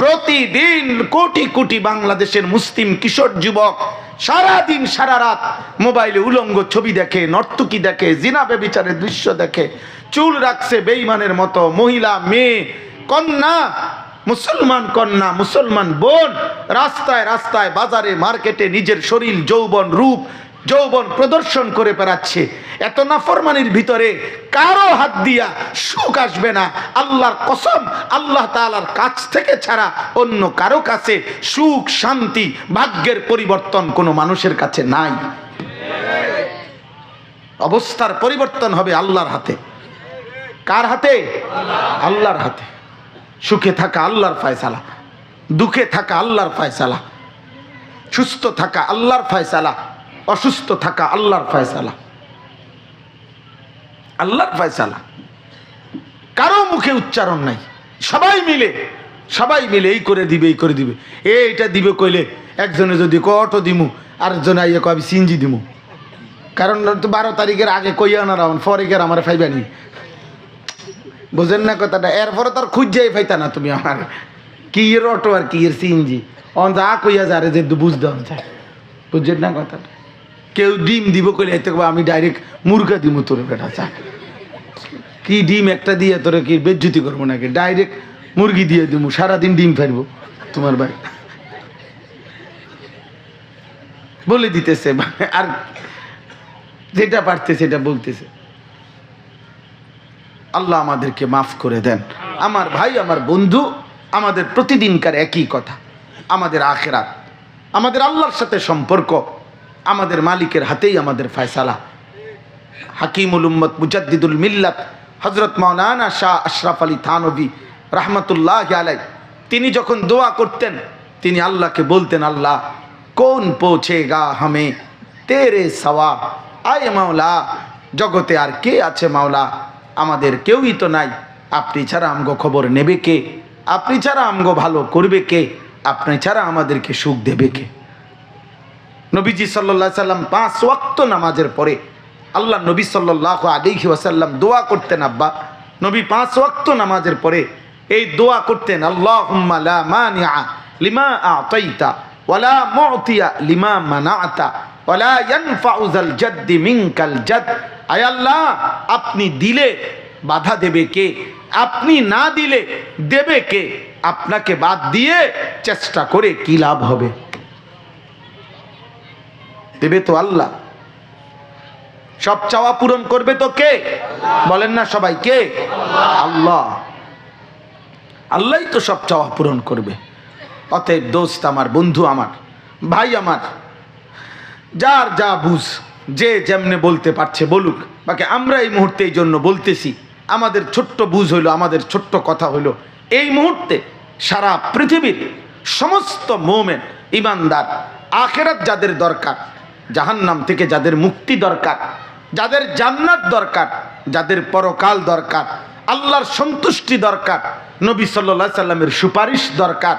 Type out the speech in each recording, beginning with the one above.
প্রতিদিন কোটি কোটি বাংলাদেশের মুসলিম কিশোর যুবক সারাদিন সারা রাত মোবাইলে উলঙ্গ ছবি দেখে, নর্তকী দেখে, জিনা ব্যভিচারের দৃশ্য দেখে, চুল রাখছে বেঈমানের মতো, মহিলা, মেয়ে, কন্যা, মুসলমান কন্যা, মুসলমান বোন রাস্তায় রাস্তায় বাজারে মার্কেটে নিজের শরীর, যৌবন, রূপ যৌবন প্রদর্শন করে বেড়াচ্ছে। এত নাফরমানির ভিতরে কারো হাত দিয়া সুখ আসবে না, আল্লাহর কসম। আল্লাহ তাআলার কাছ থেকে ছাড়া অন্য কারো কাছে সুখ, শান্তি, ভাগ্যের পরিবর্তন কোনো মানুষের কাছে নাই। অবস্থার পরিবর্তন হবে আল্লাহর হাতে। কার হাতে? আল্লাহর হাতে। সুখে থাকা আল্লাহর ফয়সালা, দুঃখে থাকা আল্লাহর ফয়সালা, সুস্থ থাকা আল্লাহর ফয়সালা, অসুস্থ থাকা আল্লাহর ফয়সালা। আল্লাহর ফয়সালা কারো মুখে উচ্চারণ নাই। সবাই মিলে এই করে দিবে, এই করে দিবে। এইটা দিবে কইলে একজনে যদি অটো দিমু, আরেকজনে আইয়া কবি সিনজি দিমু। কারণ 12 তারিখের আগে কইয়া না রাউন ফরিকের আমার ফাইবানি, বুঝেন না কথাটা? এরপরে তার খুঁজাই ফাইতা না তুমি আমার কি এর অটো আর কি এর সিনজি অন যা কইয়া যারে যে বুঝতে চায়, বুঝছেন না কথাটা? কেউ ডিম দিব কইলে এতে আমি ডাইরেক্ট মুরগা দিমু তোর বেটা চা কি ডিম একটা দিয়ে তোরে কি বেজ্জুতি করবো নাকি? ডাইরেক্ট মুরগি দিয়ে দিমু, সারাদিন ডিম ফেলবো তোমার ভাই বলে দিতেছে। আর যেটা পারতে সেটা বলতেছে। আল্লাহ আমাদেরকে মাফ করে দেন। আমার ভাই, আমার বন্ধু, আমাদের প্রতিদিনকার একই কথা, আমাদের আখিরাত, আমাদের আল্লাহর সাথে সম্পর্ক, আমাদের মালিকের হাতেই আমাদের ফয়সালা। হাকিমুল উম্মত মুজাদ্দিদুল মিল্লাত হযরত মাওলানা শাহ আশরাফ আলী থানভী রাহমাতুল্লাহি আলাইহি তিনি যখন দোয়া করতেন তিনি আল্লাহকে বলতেন, আল্লাহ কোন পৌঁছেগা হামে তেরে সওয়া, আয় মাওলা জগতে আর কে আছে মাওলা, আমাদের কেউই তো নাই, আপনি ছাড়া আমগো খবর নেবে কে, আপনি ছাড়া আমগো ভালো করবে কে, আপনি ছাড়া আমাদেরকে সুখ দেবে কে। নবীজি সাল্লাল্লাহু আলাইহি সাল্লাম 5 ওয়াক্ত নামাজের পরে আল্লাহ নবী সাল্লাল্লাহু আলাইহি ওয়াসাল্লাম দোয়া করতেন। আব্বা নবী 5 ওয়াক্ত নামাজের পরে এই দোয়া করতেন, আল্লাহুম্মা লা মানিআ লিমা আ'তাইতা ওয়ালা মু'তিয়া লিমা মানা'তা ওয়ালা ইয়ানফা'ু যাল জাদ্দি মিনকাল জাদ। আয় আল্লাহ, আপনি দিলে বাধা দেবে কে, আপনি না দিলে দেবে কে, আপনাকে বাদ দিয়ে চেষ্টা করে কি লাভ হবে? দেবে তো আল্লাহ, সব চাওয়া পূরণ করবে তো কে? বলেন না সবাই, কে? আল্লাহ। আল্লাহই তো সব চাওয়া পূরণ করবে। অতএব দোস্ত আমার, বন্ধু আমার, ভাই আমার, যার যা বুঝ, যে যেমনে বলতে পারছে বলুক, বাকি আমরা এই মুহূর্তে এই জন্য বলতেছি, আমাদের ছোট্ট বুঝ হইলো, আমাদের ছোট্ট কথা হইলো, এই মুহূর্তে সারা পৃথিবীর সমস্ত মুমিন ঈমানদার, আখিরাত যাদের দরকার, জাহান্নাম থেকে যাদের মুক্তি দরকার, যাদের জান্নাত দরকার, যাদের পরকাল দরকার, আল্লাহর সন্তুষ্টি দরকার, নবী সাল্লাল্লাহু আলাইহি সাল্লামের সুপারিশ দরকার,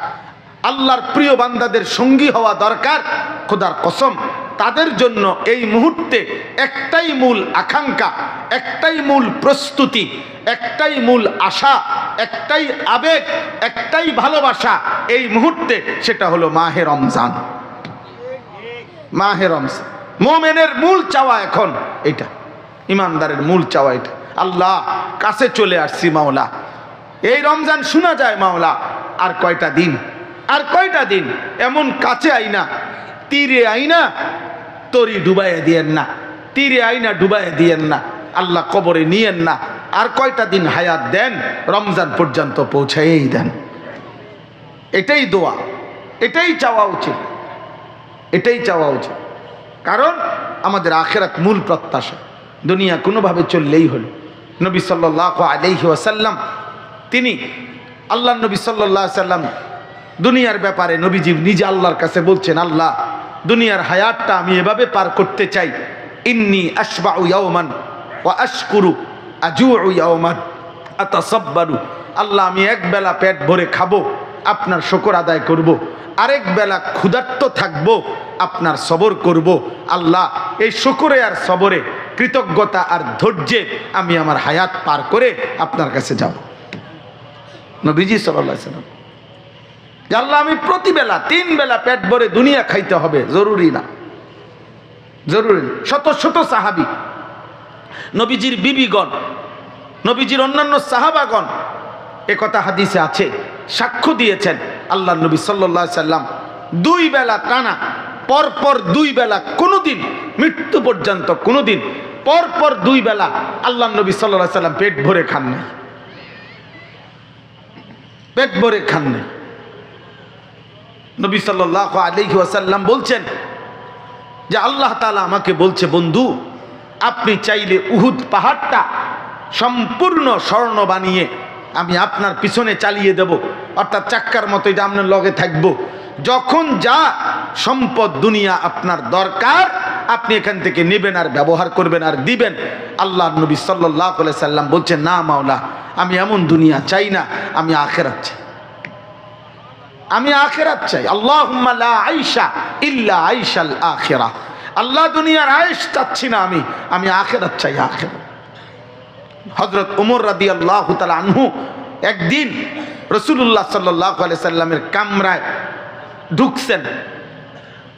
আল্লাহর প্রিয় বান্দাদের সঙ্গী হওয়া দরকার, খোদার কসম তাদের জন্য এই মুহূর্তে একটাই মূল আকাঙ্ক্ষা, একটাই মূল প্রস্তুতি, একটাই মূল আশা, একটাই আবেগ, একটাই ভালোবাসা এই মুহূর্তে, সেটা হলো মাহে রমজান। মাহে রমজান মুমিনের মূল চাওয়া এখন এটা, ইমানদারের মূল চাওয়া এটা। আল্লাহ কাছে চলে আসছি মাওলা, এই রমজান শোনা যায় মাওলা আর কয়টা দিন, আর কয়টা দিন, এমন কাছে আইনা, তীরে আইনা তরি ডুবাইয়া দিয়েন না, তীরে আইনা ডুবাইয়া দিয়েন না, আল্লাহ কবরে নিয়েন না, আর কয়টা দিন হায়াত দেন, রমজান পর্যন্ত পৌঁছাইয়েই দেন। এটাই দোয়া, এটাই চাওয়া উচিত, এটাই চাওয়া উচিত। কারণ আমাদের আখিরাত মূল প্রত্যাশা, দুনিয়া কোনোভাবে চললেই হলো। নবী সাল্লাল্লাহু আলাইহি ওয়াসাল্লাম তিনি, আল্লাহ নবী সাল্লাল্লাহু আলাইহি ওয়াসাল্লাম দুনিয়ার ব্যাপারে নবীজি নিজে আল্লাহর কাছে বলছেন, আল্লাহ দুনিয়ার হায়াতটা আমি এভাবে পার করতে চাই, ইন্নী আশবাউ ইয়াওমান ওয়া আশকুরু আজুউ ইয়াওমান আতাসাব্বারু, আল্লাহ আমি এক বেলা পেট ভরে খাবো, আপনার শুকর আদায় করব, আরেক বেলা ক্ষুধার্ত থাকবো, আপনার সবর করব। আল্লাহ এই শুকরে আর সবরে, কৃতজ্ঞতা আর ধৈর্যে আমি আমার হায়াত পার করে আপনার কাছে যাব। নবীজি সাল্লাল্লাহু আলাইহি ওয়াসাল্লাম যে আল্লাহ আমি প্রতিবেলা 3 বেলা পেট ভরে দুনিয়া খাইতে হবে, জরুরি না, জরুরি না। শত শত সাহাবী, নবীজির বিবিগণ, নবীজির অন্যান্য সাহাবাগণ এ কথা হাদিসে আছে, সাক্ষ্য দিয়েছেন। আল্লাহ নবী সাল্লাল্লাহু আলাইহি সাল্লাম 2 বেলা টানা পরপর 2 বেলা, কোনোদিন মৃত্যু পর্যন্ত কোনোদিন পরপর 2 বেলা আল্লাহ নবী সাল্লাল্লাহু আলাইহি সাল্লাম পেট ভরে খান নাই, পেট ভরে খান নাই। নবী সাল্লাল্লাহু আলাইহি ওয়াসাল্লাম বলছেন যে আল্লাহ তাআলা আমাকে বলছে, বন্ধু আপনি চাইলে উহুদ পাহাড়টা সম্পূর্ণ স্বর্ণ বানিয়ে আমি আপনার পিছনে চালিয়ে দেব, অর্থাৎ চাক্কার মতো এটা আপনার লগে থাকবো। যখন যা সম্পদ দুনিয়া আপনার দরকার আপনি এখান থেকে নেবেন আর ব্যবহার করবেন আর দিবেন। আল্লাহ নবী সাল্লাল্লাহু আলাইহি সাল্লাম বলছেন, না মাওলা, আমি এমন দুনিয়া চাই না, আমি আখিরাত চাই, আমি আখিরাত চাই। আল্লাহুম্মা লা আইশা ইল্লা আইশাল আখিরাহ। আল্লাহ দুনিয়ার আয়েশ চাচ্ছি না, আমি আখিরাত চাই, আখিরাত। হযরত ওমর রাদিয়াল্লাহু তাআলা আনহু একদিন রাসূলুল্লাহ সাল্লাল্লাহু আলাইহি সাল্লামের কামরায় ঢুকছেন,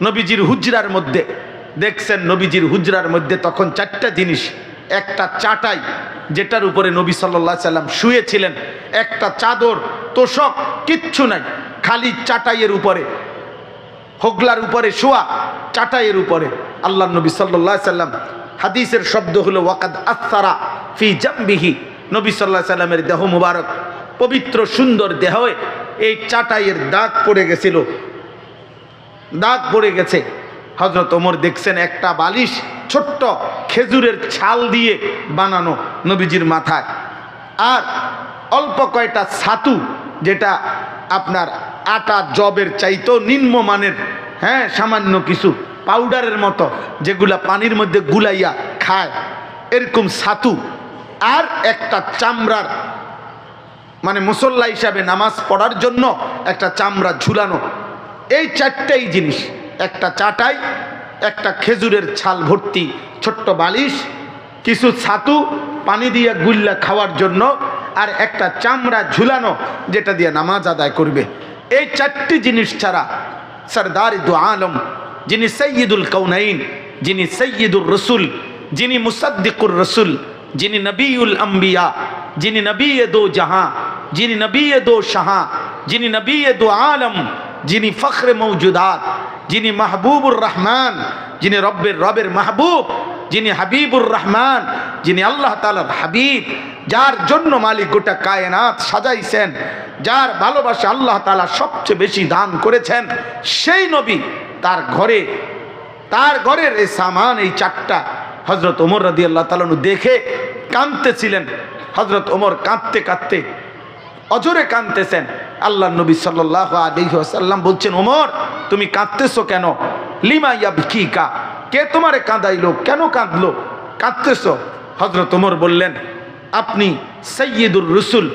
নবীজির হুজরার মধ্যে দেখছেন, নবীজির হুজরার মধ্যে তখন 4টা জিনিস, একটা চাটাই যেটার উপরে নবী সাল্লাল্লাহু আলাইহি সাল্লাম শুয়েছিলেন, একটা চাদর, তোশক, কিচ্ছু নাই, খালি চাটাইয়ের উপরে, হোগলার উপরে শোয়া, চাটাইয়ের উপরে আল্লাহ নবী সাল্লাল্লাহু আলাইহি সাল্লাম, হাদিসের শব্দ হলো ওয়াকাদ আসারা ফি জামবিহি, নবী সাল্লাল্লাহু আলাইহি সাল্লামের দেহ মুবারক, পবিত্র সুন্দর দেহে এই চাটাইয়ের দাগ পড়ে গেছিল, দাগ পড়ে গেছে। হযরত ওমর দেখছেন একটা বালিশ ছোট্ট খেজুরের ছাল দিয়ে বানানো নবীজির মাথায়, আর অল্প কয়টা ছাতু, যেটা আপনার আটা জবের চাইতেও নিম্নমানের, হ্যাঁ সামান্য কিছু পাউডারের মতো, যেগুলা পানির মধ্যে গুলাইয়া খায়, এরকম ছাতু, আর একটা চামড়ার, মানে মুসল্লা হিসাবে নামাজ পড়ার জন্য একটা চামড়া ঝুলানো। এই 4টাই জিনিস, একটা চাটাই, একটা খেজুরের ছাল ভর্তি ছোট্ট বালিশ, কিছু ছাতু পানি দিয়ে গুল্লা খাওয়ার জন্য, আর একটা চামড়া ঝুলানো যেটা দিয়ে নামাজ আদায় করবে। এই 4টি জিনিস ছাড়া সরদারে দু আলম, যিনি সৈয়দুল কাউনাইন, যিনি সৈয়দুর রসুল, যিনি মুসাদ্দিকুর রসুল, যিনি নবীউল আম্বিয়া, যিনি নবী দো জাহাঁ, যিনি নবী দো শাহাঁ, যিনি নবী দো আলম, যিনি ফখরে মৌজুদাত, যিনি মাহবুবুর রহমান, যিনি রবের মাহবুব, যিনি হাবিবুর রহমান, যিনি আল্লাহ তাআলার হাবিব, যার জন্য মালিক গোটা কায়নাত সাজাইছেন, যার ভালোবাসা আল্লাহ তাআলা সবচেয়ে বেশি দান করেছেন, সেই নবী তার ঘরের এই সামান, এই 4টা হযরত ওমর রাদিয়াল্লাহু তাআলা দেখে কাঁদতেছিলেন। হযরত ওমর কাঁদতে কাঁদতে অজরে কাঁদতেছেন। আল্লাহ নবী সাল্লাল্লাহু আলাইহি ওয়াসাল্লাম বলছেন, ওমর তুমি কাঁদতেছো কেন? লিমা ইয়াবকিকা, কে তোমারে কাঁদাইলো, কেন কাঁদলো, কাঁদতেছো? হযরত ওমর বললেন, আপনি সাইয়্যিদুর রসুল,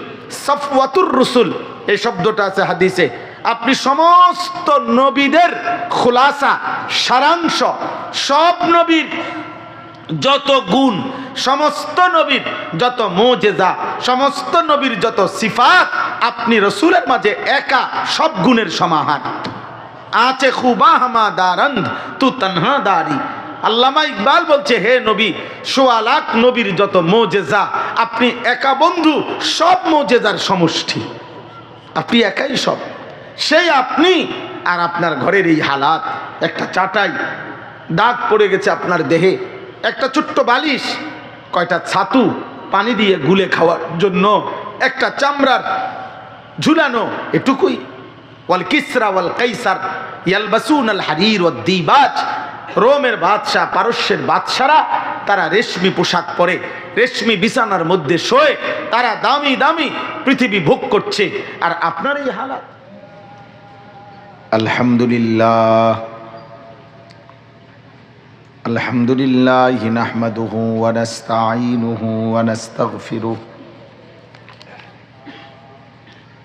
সফওয়াতুর রসুল, এই শব্দটা আছে হাদিসে, আপনি সমস্ত নবীদের খুলাসা, সারাংশ, সব নবীর যত গুণ, সমস্ত নবীর যত মুজিজা, সমস্ত নবীর যত সিফাত, আপনি রসুলের মাঝে একা সব গুণের সমাহার। আছে খুবাহমা দারন্দ তু তনহা দারি। আল্লামা ইকবাল বলছে, হে নবী, ১৬ লাখ নবীর যত মুজিজা, আপনি একা বন্ধু সব মুজিজার সমষ্টি, আপনি একাই সব। সেই আপনি, আর আপনার ঘরের এই হালাত, একটা চাটাই, দাগ পড়ে গেছে আপনার দেহে, একটা ছোট্ট বালিশ, কয়টা ছাতু পানি দিয়ে গুলে খাওয়ার জন্য, একটা চামড়ার ঝুলানো, এটুকুই। ওয়াল কিসরা ওয়াল কাইসার ইয়ালবাসুন আল হারির ওয়াদ দিবাজ, রোমের বাদশাহ, পারস্যের বাদশারা তারা রেশমি পোশাক পরে, রেশমি বিছানার মধ্যে শোয়ে, তারা দামি দামি পৃথিবী ভোগ করছে, আর আপনার এই হালাত। আলহামদুলিল্লাহ, আলহামদুলিল্লাহ নাহমাদুহু ওয়া নাস্তাঈনুহু ওয়া নাস্তাগফিরুহু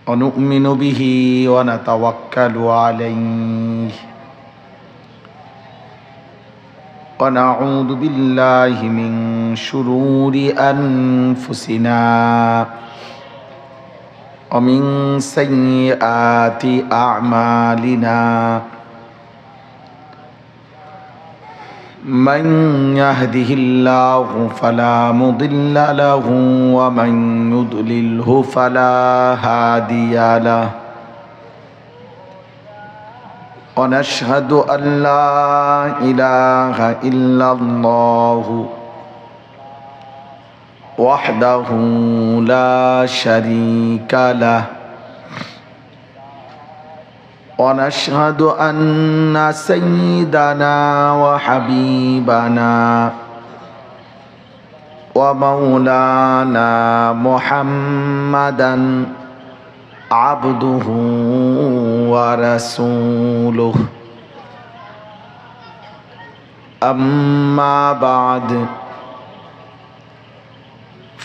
ওয়া নু'মিনু বিহি ওয়া নাতাওয়াক্কালু আলাইহি ওয়া নাউযু বিল্লাহি মিন শুরুরি আনফুসিনা ومن سيئات أعمالنا من يهده الله فلا مضل له ومن يضلله فلا هادي له ونشهد أن لا إله إلا الله وحده لا شريك له ونشهد أن سيدنا وحبيبنا ومولانا محمدا عبده ورسوله أما بعد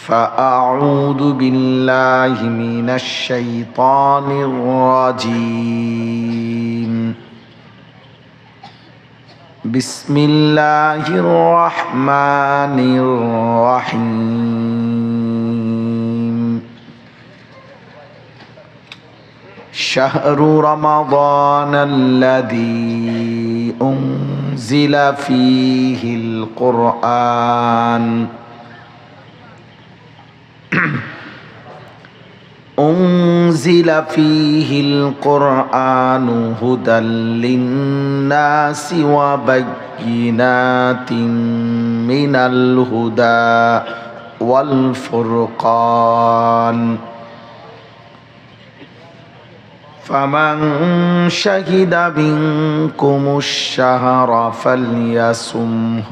فأعوذ بالله من الشيطان الرجيم بسم الله الرحمن الرحيم شهر رمضان الذي أنزل فيه القرآن أنزل فيه القرآن هدى للناس وبينات من الهدى والفرقان فمن شهد منكم الشهر فليصمه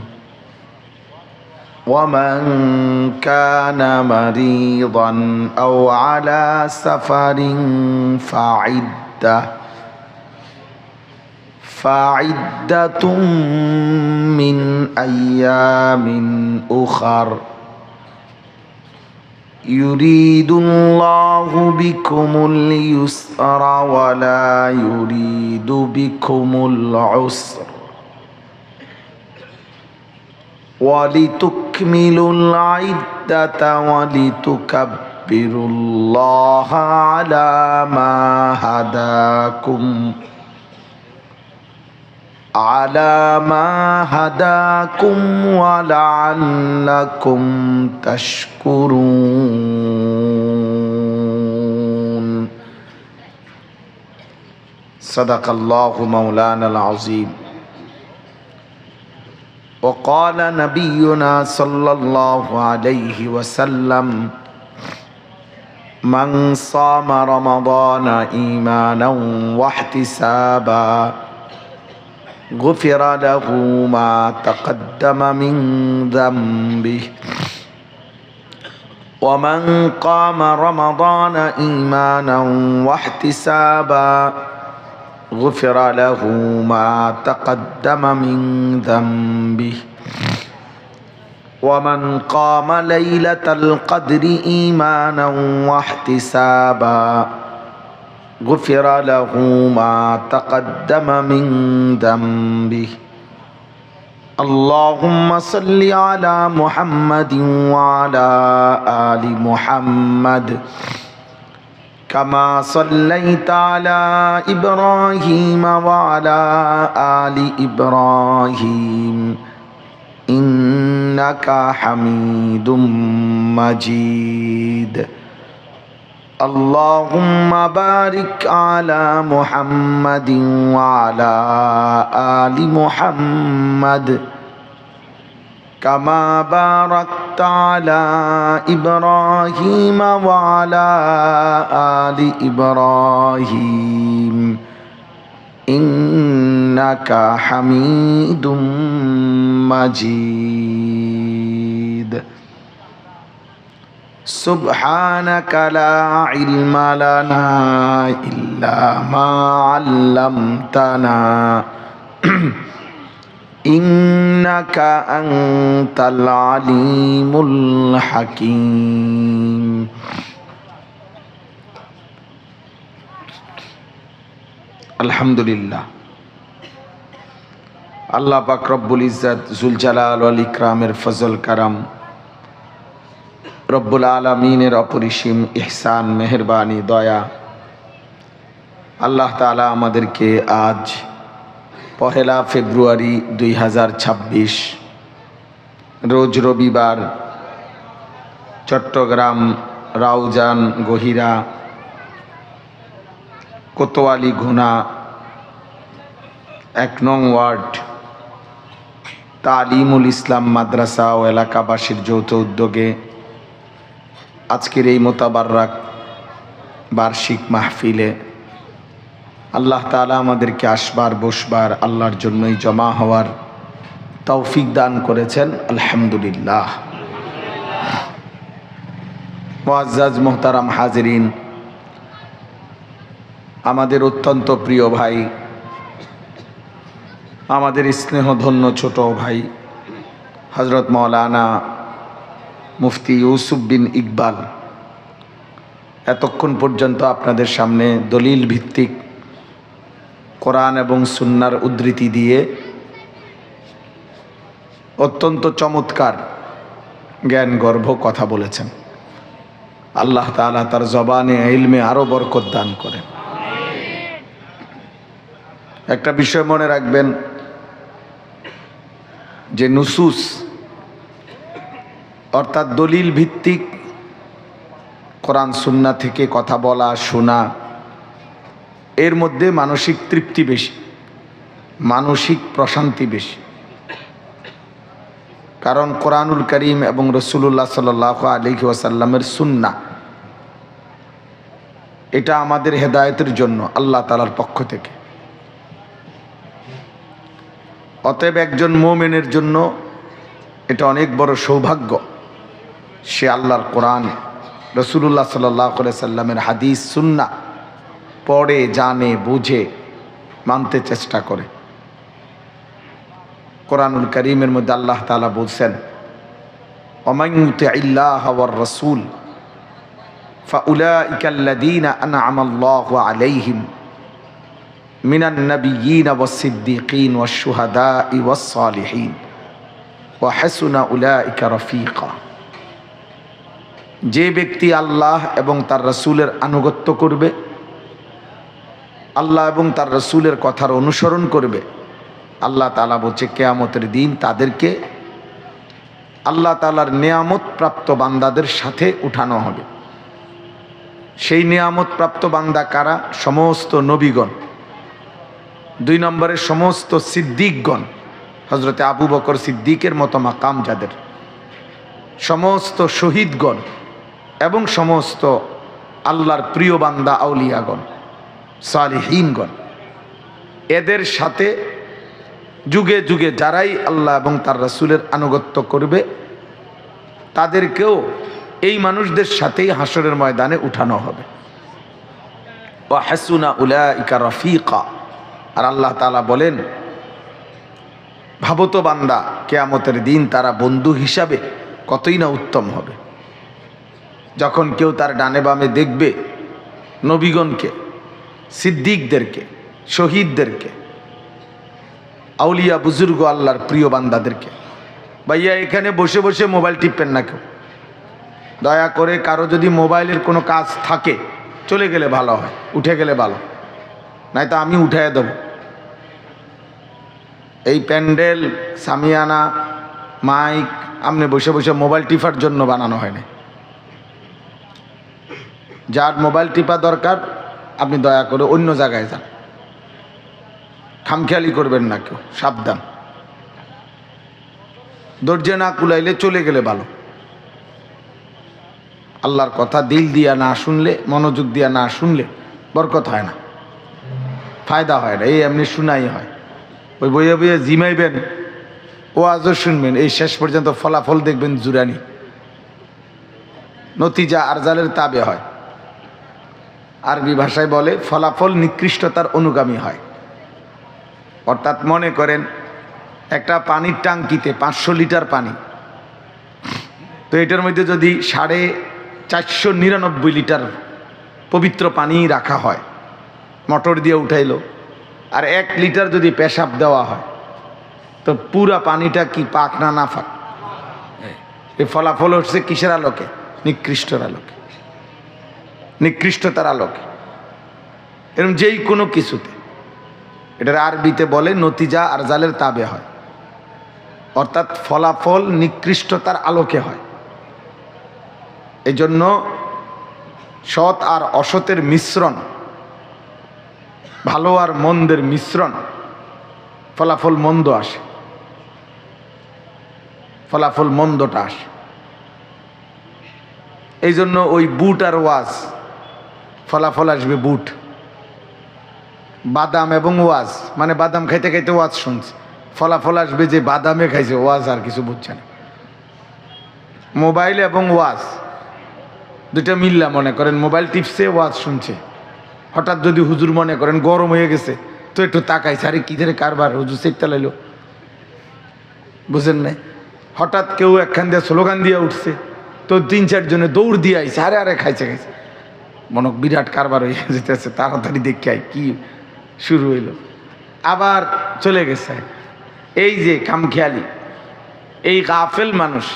ومن كان مريضا أو على سفر فعدة من أيام أخر يريد الله بكم اليسر ولا يريد بكم العسر ولتكملوا العدة ولتكبروا الله على ما هداكم ولعلكم تشكرون صدق الله مولانا العظيم وقال نبينا صلى الله عليه وسلم من صام رمضان إيمانا واحتسابا غفر له ما تقدم من ذنبه ومن قام رمضان إيمانا واحتسابا غفر له ما تقدم من ذنبه ومن قام ليلة القدر إيمانا واحتسابا غفر له ما تقدم من ذنبه اللهم صل على محمد وعلى آل محمد كما صليت على إبراهيم وعلى آل إبراهيم إنك حميد مجيد اللهم بارك على محمد وعلى آل محمد كما باركت على إبراهيم وعلى آل إبراهيم إنك حميد مجيد سبحانك لا علم لنا إلا ما علمتنا إنك أنت العليم الحكيم الحمد لله আল্লাহ পাক রব্বুল ইজ্জত জুল জালাল ওয়াল ইকরামের ফজল কারাম রব্বুল আলামিনের অপরিসীম ইহসান, মেহেরবানি, দয়া, আল্লাহ তাআলা আমাদেরকে আজ 1 ফেব্রুয়ারি 2026 রোজ রবিবার চট্টগ্রাম রাউজান গহিরা কোতোয়ালি ঘোনা 1 নং ওয়ার্ড তালিমুল ইসলাম মাদ্রাসা ও এলাকাবাসীর যৌথ উদ্যোগে আজকের এই মোতাবাররাক বার্ষিক মাহফিলে আল্লাহ তাআলা আমাদেরকে আসবার বসবার আল্লাহর জন্যই জমা হওয়ার তৌফিক দান করেছেন। আলহামদুলিল্লাহ। মুআজ্জাজ মুহতারাম হাজিরিন, আমাদের অত্যন্ত প্রিয় ভাই, আমাদের স্নেহধন্য ছোট ভাই হযরত মাওলানা মুফতি ইউসুফ বিন ইকবাল এতক্ষণ পর্যন্ত আপনাদের সামনে দলিল ভিত্তিক কোরআন এবং সুন্নাহর উদ্ধৃতি দিয়ে অত্যন্ত চমৎকার জ্ঞানগর্ভ কথা বলেছেন। আল্লাহ তাআলা তার জবানে ইলমে আরো বরকত দান করেন। একটা বিষয় মনে রাখবেন যে নুসুস অর্থাৎ দলিল ভিত্তিক কোরআন সুন্নাহ থেকে কথা বলা শোনা, এর মধ্যে মানসিক তৃপ্তি বেশি, মানসিক প্রশান্তি বেশি। কারণ কোরআনুল কারীম এবং রাসূলুল্লাহ সাল্লাল্লাহু আলাইহি ওয়াসাল্লামের সুন্নাহ এটা আমাদের হেদায়েতের জন্য আল্লাহ তাআলার পক্ষ থেকে। অতএব একজন মুমিনের জন্য এটা অনেক বড় সৌভাগ্য, সে আল্লাহর কোরআন, রাসূলুল্লাহ সাল্লাল্লাহু আলাইহি সাল্লামের হাদিস সুন্নাহ পড়ে, জানে, বুঝে, মানতে চেষ্টা করে। কোরআনুল কারীমের মধ্যে আল্লাহ তাআলা বলছেন, ওমান ইউতিইল্লাহ ওয়ার রাসূল ফাউলাইকাল্লাযীনা আনআমাল্লাহু আলাইহিম মিনান নাবিয়্যিন ওয়াস সিদ্দীকিন ওয়াশ শুহাদাই ওয়াস সালিহিন ওয়া হাসুনা উলাইকা রাফিকা। যে ব্যক্তি আল্লাহ এবং তার রাসূলের আনুগত্য করবে, আল্লাহ এবং তার রাসূলের কথার অনুসরণ করবে, আল্লাহ তাআলা বলছে কিয়ামতের দিন তাদেরকে আল্লাহ তাআলার নিয়ামত প্রাপ্ত বান্দাদের সাথে উঠানো হবে। সেই নিয়ামত প্রাপ্ত বান্দা কারা? সমস্ত নবীগণ, 2 নম্বরে সমস্ত সিদ্দিকগণ, হযরতে আবু বকর সিদ্দিকের মতো মাকাম যাদের, সমস্ত শহীদগণ এবং সমস্ত আল্লাহর প্রিয় বান্দা আউলিয়াগণ, সালিহিনগণ, এদের সাথে যুগে যুগে যারাই আল্লাহ এবং তার রাসূলের আনুগত্য করবে তাদেরকেও এই মানুষদের সাথেই হাসরের ময়দানে উঠানো হবে। ওয়া হাসুনা উলাইকা রাফিকা। আর আল্লাহ তাআলা বলেন, ভাবো তো বান্দা, কিয়ামতের দিন তারা বন্ধু হিসাবে কতই না উত্তম হবে। যখন কেউ তার ডানে বামে দেখবে নবীগণকে, সিদ্দিকদেরকে, শহীদদেরকে, আউলিয়া বুজুর্গ আল্লাহর প্রিয় বান্দাদেরকে। ভাইয়া এখানে বসে বসে মোবাইল টিপবেন না কেউ, দয়া করে। কারো যদি মোবাইলের কোনো কাজ থাকে চলে গেলে ভালো হয়, উঠে গেলে ভালো, নয়তো আমি উঠাইয়া দেব। এই প্যান্ডেল, সামিয়ানা, মাইক আপনি বসে বসে মোবাইল টিপার জন্য বানানো হয় না। যার মোবাইল টিপা দরকার আপনি দয়া করে অন্য জায়গায় যান, খামখেয়ালি করবেন না কেউ, সাবধান। ধৈর্য না কুলাইলে চলে গেলে ভালো। আল্লাহর কথা দিল দিয়া না শুনলে, মনোযোগ দিয়া না শুনলে বরকত হয় না, ফায়দা হয় না। এই এমনি শুনাই হয়, ওই বইয়ে বইয়ে জিমাইবেন, ও আজও শুনবেন, এই শেষ পর্যন্ত ফলাফল দেখবেন জুরানি, নতিজা আরজালের তাবে হয়। আরবি ভাষায় বলে ফলাফল নিকৃষ্টতার অনুগামী হয়। অর্থাৎ মনে করেন একটা পানির ট্যাঙ্কিতে 500 লিটার পানি, তো এটার মধ্যে যদি 499 লিটার পবিত্র পানি রাখা হয়, মোটর দিয়ে উঠাইলো, আর 1 লিটার যদি পেশাব দেওয়া হয়, তো পুরা পানিটা কি পাক না নাফাক? এই ফলাফল হচ্ছে কিসের আলোকে? নিকৃষ্টর আলোকে, নিকৃষ্টতার আলোকে। এরকম যেই কোনো কিছুতে, এটার আরবিতে বলে নতিজা আর জালের তাবে হয়, অর্থাৎ ফলাফল নিকৃষ্টতার আলোকে হয়। এই জন্য সৎ আর অসতের মিশ্রণ, ভালো আর মন্দের মিশ্রণ, ফলাফল মন্দ আসে, ফলাফল মন্দটা আসে। এই জন্য ওই বুট আর ওয়াজ, ফলাফল আসবে বুট। বাদাম এবং ওয়াজ, মানে বাদাম খাইতে খাইতে ওয়াজ শুনছে, ফলাফল আসবে যে বাদামে খাইছে, ওয়াজ আর কিছু বুঝছে না। মোবাইল এবং ওয়াজ দুইটা মিল্লা, মনে করেন মোবাইল টিপছে ওয়াজ শুনছে, হঠাৎ যদি হুজুর মনে করেন গরম হয়ে গেছে তো একটু তাকাইছে, আরে কি ধরে কারবার, হুজুর সেটটা লাইলো, বুঝেন নাই? হঠাৎ কেউ একখান দিয়ে স্লোগান দিয়ে উঠছে তো 3-4 জনে দৌড় দিয়ে আইছে, আরে আরে খাইছে খাইছে, মনে বিরাট কারবার হয়ে যেতেছে, তাড়াতাড়ি দেখে আই কি শুরু হইল, আবার চলে গেছে। এই যে খামখেয়ালি, এই গাফেল মানুষ,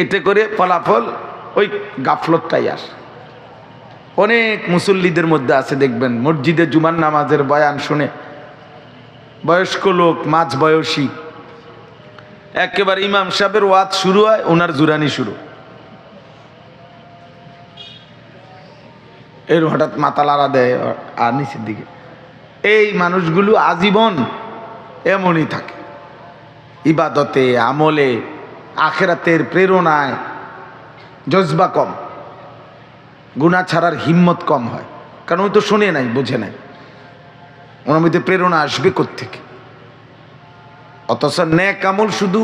এতে করে ফলাফল ওই গাফলতটাই আসে। অনেক মুসল্লিদের মধ্যে আছে, দেখবেন মসজিদে জুমার নামাজের বয়ান শুনে বয়স্ক লোক, মাঝ বয়সী, একেবারে ইমাম সাহেবের ওয়াজ শুরু হয়, ওনার জুরানি শুরু, এর হঠাৎ মাথা লাড়া দেয় আর নিচের দিকে। এই মানুষগুলো আজীবন এমনই থাকে, ইবাদতে, আমলে, আখেরাতের প্রেরণায় জজবা কম, গুনাহ ছাড়ার হিম্মত কম হয়, কারণ ওই তো শুনে নাই, বোঝে নাই, ওনার মধ্যে প্রেরণা আসবে কোত্থেকে। অথচ নেক আমল শুধু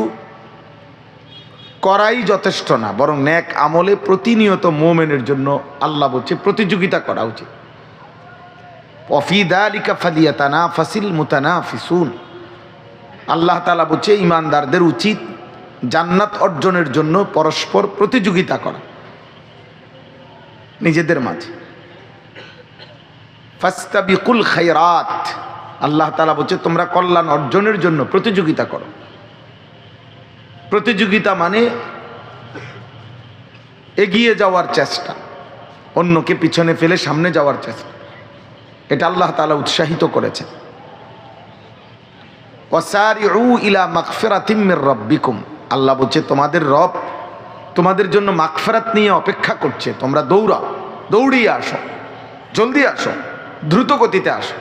করাই যথেষ্ট না, বরং নেক আমলে প্রতিনিয়ত মুমিনের জন্য আল্লাহ বলছে প্রতিযোগিতা করা উচিত। ওয়াফি যালিকা ফালিয়াতানাফাসিল মুতানাফিসুন, আল্লাহ তাআলা বলছে ঈমানদারদের উচিত জান্নাত অর্জনের জন্য পরস্পর প্রতিযোগিতা করা নিজেদের মাঝে। ফাস্তাবিকুল খায়রাত, আল্লাহ তাআলা বলছে তোমরা কল্যাণ অর্জনের জন্য প্রতিযোগিতা করো। প্রতিযোগিতা মানে এগিয়ে যাওয়ার চেষ্টা, অন্যকে পিছনে ফেলে সামনে যাওয়ার চেষ্টা, এটা আল্লাহ তাআলা উৎসাহিত করেছেন। ওয়াসারিউ ইলা মাগফিরাতিম মির রাব্বিকুম, আল্লাহ বলছে তোমাদের রব তোমাদের জন্য মাগফিরাত নিয়ে অপেক্ষা করছে, তোমরা দৌড়াও, দৌড়িয়ে আসো, জলদি আসো, দ্রুত গতিতে আসো,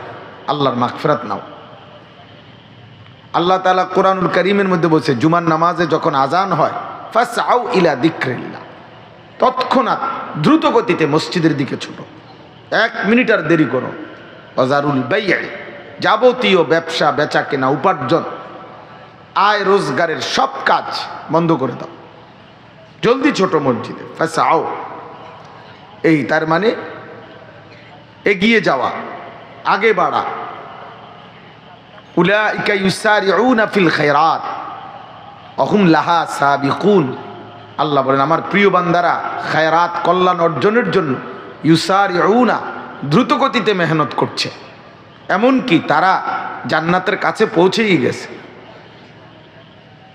আল্লাহর মাগফিরাত নাও। আল্লাহ তাআলা কোরআনুল কারীমের মধ্যে বলছে জুমার নামাজে যখন আজান হয়, ফাসআউ ইলা যিকরিল্লাহ, তৎক্ষণাৎ দ্রুত গতিতে মসজিদের দিকে ছোটো, 1 মিনিট আর দেরি করো। ওয়াজারুল বাই'a, যাবতীয় ব্যবসা বেচা কেনা, উপার্জন, আয় রোজগারের সব কাজ বন্ধ করে দাও, জলদি ছোট মসজিদে। ফাসআউ, এই তার মানে এগিয়ে যাওয়া, আগে বাড়া। উলাইকা ইউসারিউনা ফিল খায়রাত ওয়া হুম লাহা সাবিকুন, আল্লাহ বলেন আমার প্রিয় বান্দারা খায়রাত, কল্যাণ অর্জনের জন্য ইউসারিউনা, দ্রুত গতিতে মেহনত করছে, এমনকি তারা জান্নাতের কাছে পৌঁছেই গেছে।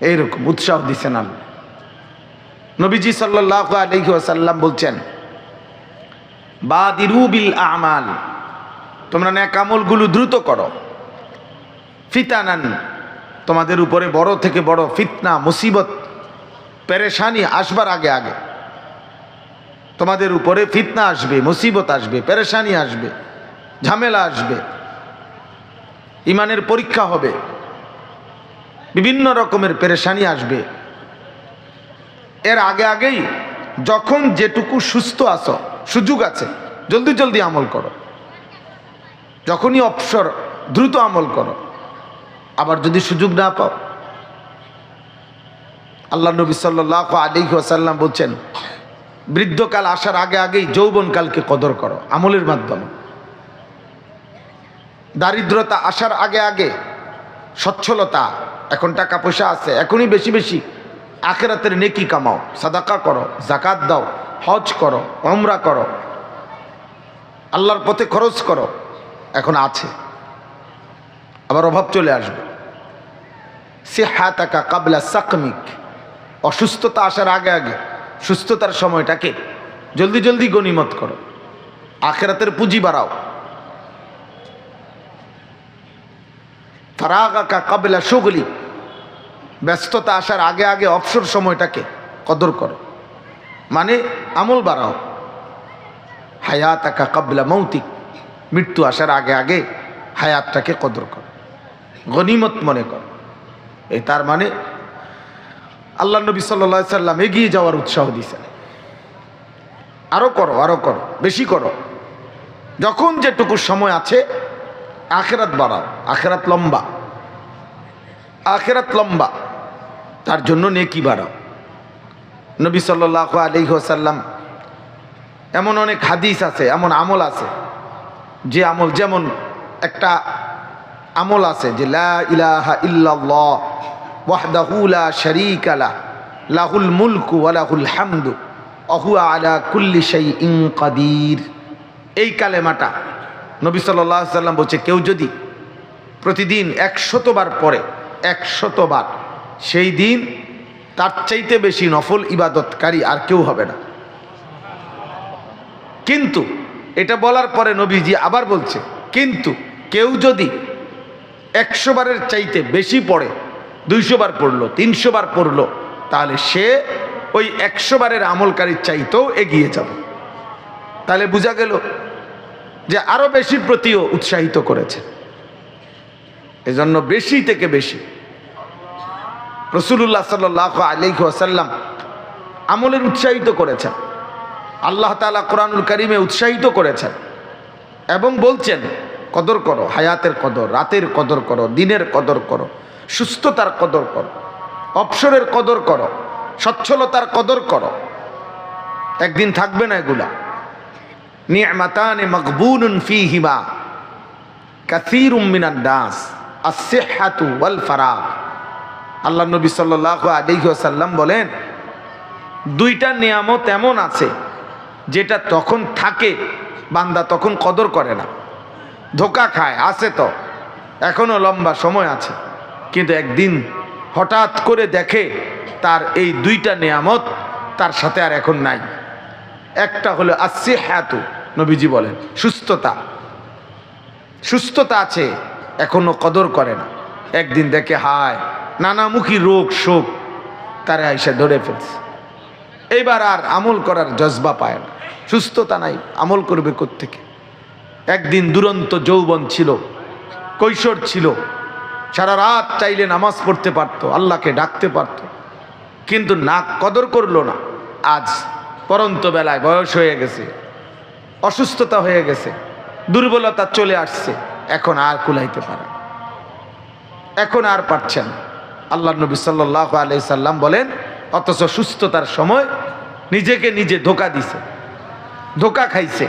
এইরকম উৎসাহ দিচ্ছেন আল্লাহ। নবীজি সাল্লাল্লাহু আলাইহি ওয়াসাল্লাম বলছেন বাদিরু বিল আমাল, তোমরা নেক আমলগুলো দ্রুত করো। ফিতানান, তোমাদের উপরে বড় থেকে বড় ফিতনা, মুসিবত, পেরেশানি আসবার আগে আগে তোমাদের উপরে ফিতনা আসবে, মুসিবত আসবে, পেরেশানি আসবে, ঝামেলা আসবে, ইমানের পরীক্ষা হবে, বিভিন্ন রকমের পেরেশানি আসবে। এর আগে আগেই যখন যেটুকু সুস্থ আছো, সুযোগ আছে, জলদি জলদি আমল করো, যখনই অবসর দ্রুত আমল করো। আবার যদি সুযোগ না পাও, আল্লাহ নবী সাল্লাল্লাহু আলাইহি ওয়াসাল্লাম বলছেন বৃদ্ধকাল আসার আগে আগেই যৌবনকালকে কদর করো আমলের মাধ্যমে। দারিদ্রতা আসার আগে আগে সচ্ছলতা, এখন টাকা পয়সা আছে, এখনই বেশি বেশি আখিরাতের নেকি কামাও, সাদাকা করো, যাকাত দাও, হজ করো, উমরা করো, আল্লাহর পথে খরচ করো, এখন আছে, আবার অভাব চলে আসবে। সিহাতাকা কাবলা সাকমিক, অসুস্থতা আসার আগে আগে সুস্থতার সময়টাকে জলদি জলদি গনিমত করো, আখিরাতের পুঁজি বাড়াও। ফারাগাকা ক্বাবলা শুগলি, ব্যস্ততা আসার আগে আগে অবসর সময়টাকে কদর করো, মানে আমল বাড়াও। হায়াতাকা ক্বাবলা মৌতিক, মৃত্যু আসার আগে আগে হায়াতটাকে কদর করো, গনিমত মনে করো। এই তার মানে আল্লাহ নবী সাল্লাল্লাহু আলাইহি সাল্লাম এগিয়ে যাওয়ার উৎসাহ দিয়েছেন। আরো করো, আরো করো, বেশি করো। যখন যেটুকু সময় আছে আখিরাত বাড়াও। আখিরাত লম্বা, আখিরাত লম্বা, তার জন্য নেকি বাড়াও। নবী সাল্লাল্লাহু আলাইহি ওয়াসাল্লাম এমন অনেক হাদিস আছে, এমন আমল আছে, যে আমল, যেমন একটা আমল আছে যে লা ইলাহা ইল্লাল্লাহ ওয়াহদাহু লা শারীকা লাহু লাহুল মুলকু ওয়া লাহুল হামদু ওয়া হুয়া আলা কুল্লি শাইইন কাদির। এই কালেমাটা নবী সাল্লাল্লাহু আলাইহি ওয়াসাল্লাম বলছে, কেউ যদি প্রতিদিন 100 বার পড়ে, 100 বার, সেই দিন তার চাইতে বেশি নফল ইবাদতকারী আর কেউ হবে না। কিন্তু এটা বলার পরে নবীজি আবার বলছে, কিন্তু কেউ যদি 100 বারের চাইতে বেশি পড়ে, 200 বার পড়লো, 300 বার পড়লো, তাহলে সে ওই 100 বারের আমলকারীর চাইতেও এগিয়ে যাবে। তাহলে বোঝা গেল যে আরো বেশির প্রতিও উৎসাহিত করেছে। এজন্য বেশি থেকে বেশি রাসূলুল্লাহ সাল্লাল্লাহু আলাইহি ওয়াসাল্লাম আমলের উৎসাহিত করেছেন। আল্লাহ তাআলা কোরআনুল কারীমে উৎসাহিত করেছেন এবং বলছেন, কদর করো, হায়াতের কদর, রাতের কদর করো, দিনের কদর করো, সুস্থতার কদর করো, অবসরের কদর করো, সচ্ছলতার কদর করো। একদিন থাকবে না এগুলা। নি'মাতানে মাগবুনুন ফীহিমা কাসীরুম মিনান নাস আস-সিহহাতু ওয়াল ফারাগ। আল্লাহ নবী সাল্লাল্লাহু আলাইহি ওয়াসাল্লাম বলেন, দুইটা নিয়ামত এমন আছে যেটা তখন থাকে বান্দা তখন কদর করে না, ধোকা খায়। আছে তো, এখনো লম্বা সময় আছে, কিন্তু একদিন হঠাৎ করে দেখে তার এই দুইটা নিয়ামত তার সাথে আর এখন নাই। একটা হলো আস-সিহহাতু, নবীজি বলেন সুস্থতা। সুস্থতা আছে, এখনো কদর করে না। একদিন দেখে হায় নানামুখী রোগ শোক তারা এসে ধরে ফেলছে, এইবার আর আমল করার জজবা পায় না, সুস্থতা নাই, আমল করবে কোত্থেকে? একদিন দুরন্ত যৌবন ছিল, কৈশোর ছিল, সারা রাত চাইলে নামাজ পড়তে পারতো, আল্লাহকে ডাকতে পারতো, কিন্তু না, কদর করলো না। আজ পরন্ত বেলায় বয়স হয়ে গেছে, অসুস্থতা হয়ে গেছে, দুর্বলতা চলে আসছে, এখন আর কুলাইতে পারে না, এখন আর পারছেন। আল্লাহ নবী সাল্লাল্লাহু আলাইহি সাল্লাম বলেন, অথচ সুস্থতার সময় নিজেকে নিজে ধোকা দিছে, ধোকা খাইছে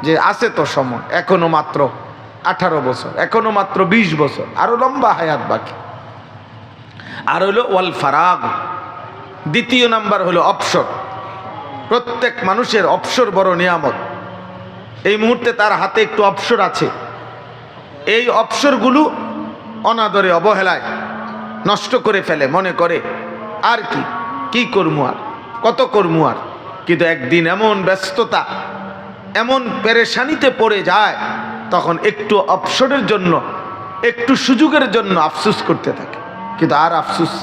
যে আছে তো সময়, এখনো মাত্র 18 বছর, এখনো মাত্র 20 বছর, আরো লম্বা হায়াত বাকি। আর হলো ওয়াল ফারাগ, দ্বিতীয় নাম্বার হলো অবসর। প্রত্যেক মানুষের অবসর বড় নিয়ামত। এই মুহূর্তে তার হাতে একটু অবসর আছে, এই অবসরগুলো অনাদরে অবহেলায় নষ্ট করে ফেলে, মনে করে আর কি করমু, আর কত করমু আর। কিন্তু একদিন এমন ব্যস্ততা, এমন পেরেশানিতে পড়ে যায়, তখন একটু অবসরের জন্য, একটু সুযোগের জন্য আফসোস করতে থাকে, কিন্তু আর আফসোস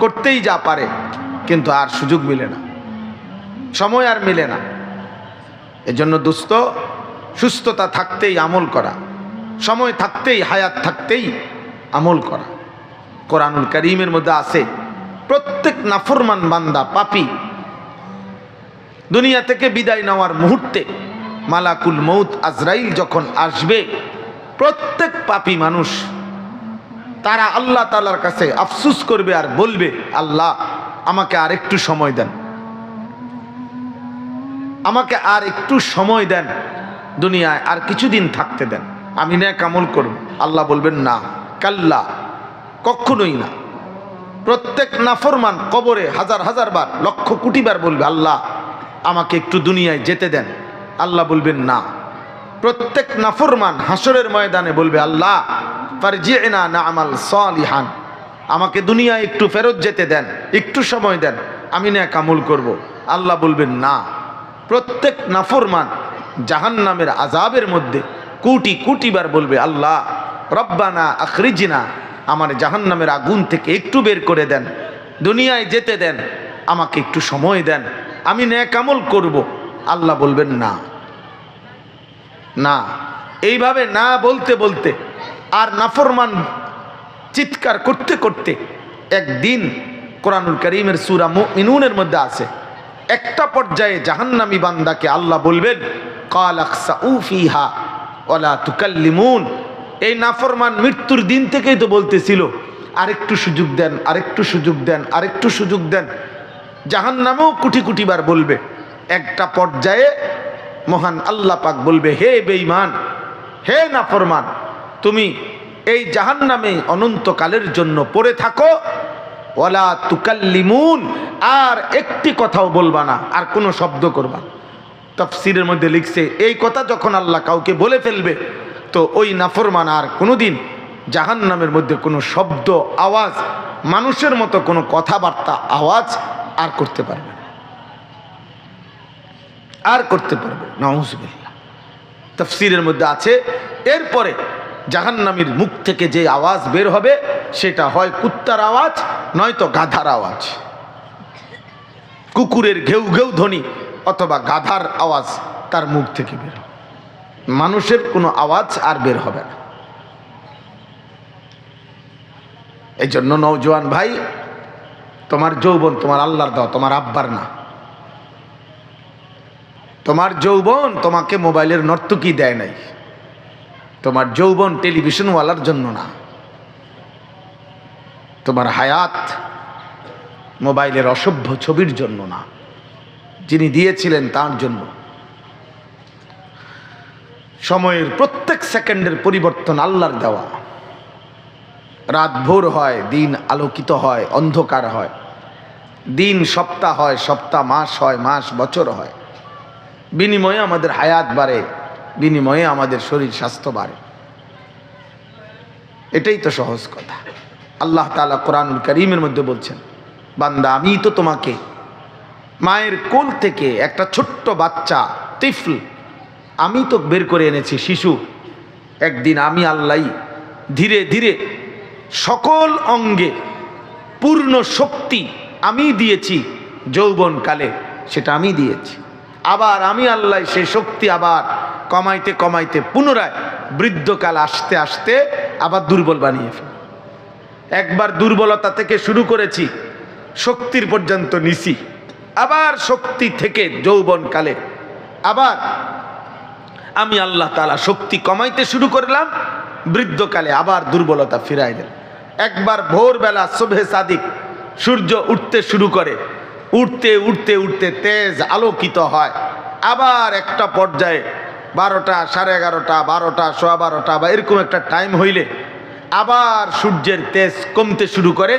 করতেই যা পারে, কিন্তু আর সুযোগ মিলে না, সময় আর মিলে না। এজন্য দোস্ত, সুস্থতা থাকতেই আমল করা, সময় থাকতেই, হায়াত থাকতেই আমল করা। কোরআনুল কারীমের মধ্যে আছে, প্রত্যেক নাফরমান বান্দা, পাপী, দুনিয়া থেকে বিদায় নেওয়ার মুহূর্তে মালাকুল মউত আজরাইল যখন আসবে, প্রত্যেক পাপী মানুষ তারা আল্লাহ তাআলার কাছে আফসোস করবে আর বলবে, আল্লাহ আমাকে আর একটু সময় দেন, আমাকে আর একটু সময় দেন, দুনিয়ায় আর কিছুদিন থাকতে দেন, আমি নেক আমল করব। আল্লাহ বলবেন, না, কাল্লা, কখনোই না। প্রত্যেক নাফরমান কবরে হাজার হাজার বার, লক্ষ কোটি বার বলবে, আল্লাহ আমাকে একটু দুনিয়ায় যেতে দেন। আল্লাহ বলবেন, না। প্রত্যেক নাফরমান হাসরের ময়দানে বলবে, আল্লাহ ফারজি'না না'মাল সালিহান, আমাকে দুনিয়ায় একটু ফেরত যেতে দেন, একটু সময় দেন, আমি নেক আমল করব। আল্লাহ বলবেন না। প্রত্যেক নাফরমান জাহান্নামের আযাবের মধ্যে কোটি কোটি বার বলবে, আল্লাহ রব্বানা আখরিজনা, আমার জাহান্নামের আগুন থেকে একটু বের করে দেন, দুনিয়ায় যেতে দেন, আমাকে একটু সময় দেন, আমি নেক আমল করব। আল্লাহ বলবেন না, না। এইভাবে না বলতে বলতে আর নাফরমান চিৎকার করতে করতে একদিন কোরআনুল কারীমের সূরা মুমিনুনের মধ্যে আছে, একটা পর্যায়ে জাহান্নামী বান্দাকে আল্লাহ বলবেন, ক্বাল আখসাউ ফিহা ওয়ালা তুকাল্লিমুন। এই নাফরমান মৃত্যুর দিন থেকেই তো বলতেছিল, আরেকটু সুযোগ দেন, আরেকটু সুযোগ দেন, আরেকটু সুযোগ দেন। জাহান্নামেও কোটি কোটি বার বলবে। একটা পর্যায়ে মহান আল্লাহ পাক বলবে, হে বেঈমান, হে নাফরমান, তুমি এই জাহান্নামে অনন্তকালের জন্য পড়ে থাকো, ওয়ালা তুকাল্লিমুন, আর একটি কথাও বলবা না, আর কোনো শব্দ করবা না। তাফসীরের মধ্যে লিখছে, এই কথা যখন আল্লাহ কাউকে বলে ফেলবে, তো ওই নাফরমান আর কোনোদিন জাহান্নামের মধ্যে কোনো শব্দ আওয়াজ, মানুষের মতো কোনো কথাবার্তা আওয়াজ আর করতে পারবে না, আর করতে পারবে না। নাউযুবিল্লাহ। তাফসীরের মধ্যে আছে, এরপরে জাহান্নামীর মুখ থেকে যে আওয়াজ বের হবে সেটা হয় কুত্তার আওয়াজ, নয়তো গাধার আওয়াজ, কুকুরের ঘেউ ঘেউ ধ্বনি অথবা গাধার আওয়াজ তার মুখ থেকে বের হবে। মানুষের কোনো আওয়াজ আর বের হবে না। এই জন্য নওজোয়ান ভাই, তোমার যৌবন তোমার আল্লাহর দাও, তোমার আব্বার না। তোমার যৌবন তোমাকে মোবাইলের নর্তকী দেয় নাই, তোমার যৌবন টেলিভিশনওয়ালার জন্য না, তোমার হায়াত মোবাইলের অসভ্য ছবির জন্য না, যিনি দিয়েছিলেন তার জন্য। সময়ের প্রত্যেক সেকেন্ডের পরিবর্তন আল্লাহর দেওয়া। রাত ভোর হয়, দিন আলোকিত হয়, অন্ধকার হয়, দিন সপ্তাহ হয়, সপ্তাহ মাস হয়, মাস বছর হয়। বিনিময়ে আমাদের হায়াত বাড়ে, বিনিময়ে আমাদের শরীর স্বাস্থ্য বাড়ে। এটাই তো সহজ কথা। আল্লাহ তাআলা কোরআনুল কারীমের মধ্যে বলছেন, বান্দা আমি তো তোমাকে মায়ের কোল থেকে একটা ছোট্ট বাচ্চা তিফল আমি তো বের করে এনেছি, শিশু। একদিন আমি আল্লাহ ধীরে ধীরে সকল অঙ্গে পূর্ণ শক্তি আমি দিয়েছি, যৌবনকালে সেটা আমি দিয়েছি। আবার আমি আল্লাহ সেই শক্তি আবার কমাইতে কমাইতে পুনরায় বৃদ্ধকাল আসতে আসতে আবার দুর্বল বানিয়ে ফেলি। একবার দুর্বলতা থেকে শুরু করেছি, শক্তির পর্যন্ত নিছি, আবার শক্তি থেকে যৌবনকালে আবার আমি আল্লাহ তাআলা শক্তি কমাইতে শুরু করলাম, বৃদ্ধকালে আবার দুর্বলতা ফিরাই দিল। একবার ভোরবেলা সুবহে সাদিক সূর্য উঠতে শুরু করে, উঠতে উঠতে উঠতে তেজ আলোকিত হয়। আবার একটা পর্যায়ে 12টা, 11:30, 12টা, 12:15 বা এরকম একটা টাইম হইলে আবার সূর্যের তেজ কমতে শুরু করে,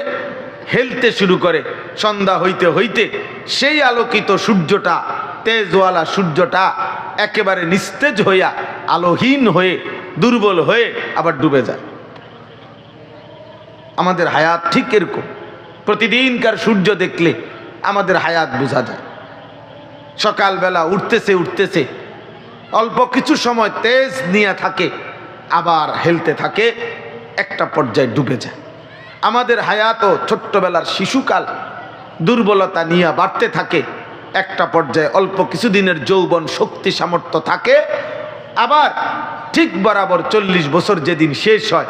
হেলতে শুরু করে। সন্ধ্যা হইতে হইতে সেই আলোকিত সূর্যটা, তেজওয়ালা সূর্যটা একেবারে নিস্তেজ হইয়া, আলোহীন হয়ে, দুর্বল হয়ে আবার ডুবে যায়। আমাদের হায়াত ঠিক এরকম। প্রতিদিনকার সূর্য দেখলে আমাদের হায়াত বোঝা যায়। সকালবেলা উঠতেছে উঠতেছে অল্প কিছু সময় তেজ নিয়ে থাকে, আবার হেলতে থাকে, একটা পর্যায়ে ডুবে যায়। আমাদের হায়াতও ছোট্টবেলার শিশুকাল দুর্বলতা নিয়ে বাড়তে থাকে, একটা পর্যায়ে অল্প কিছুদিনের যৌবন শক্তি সামর্থ্য থাকে, আবার ঠিক বরাবর 40 বছর যেদিন শেষ হয়,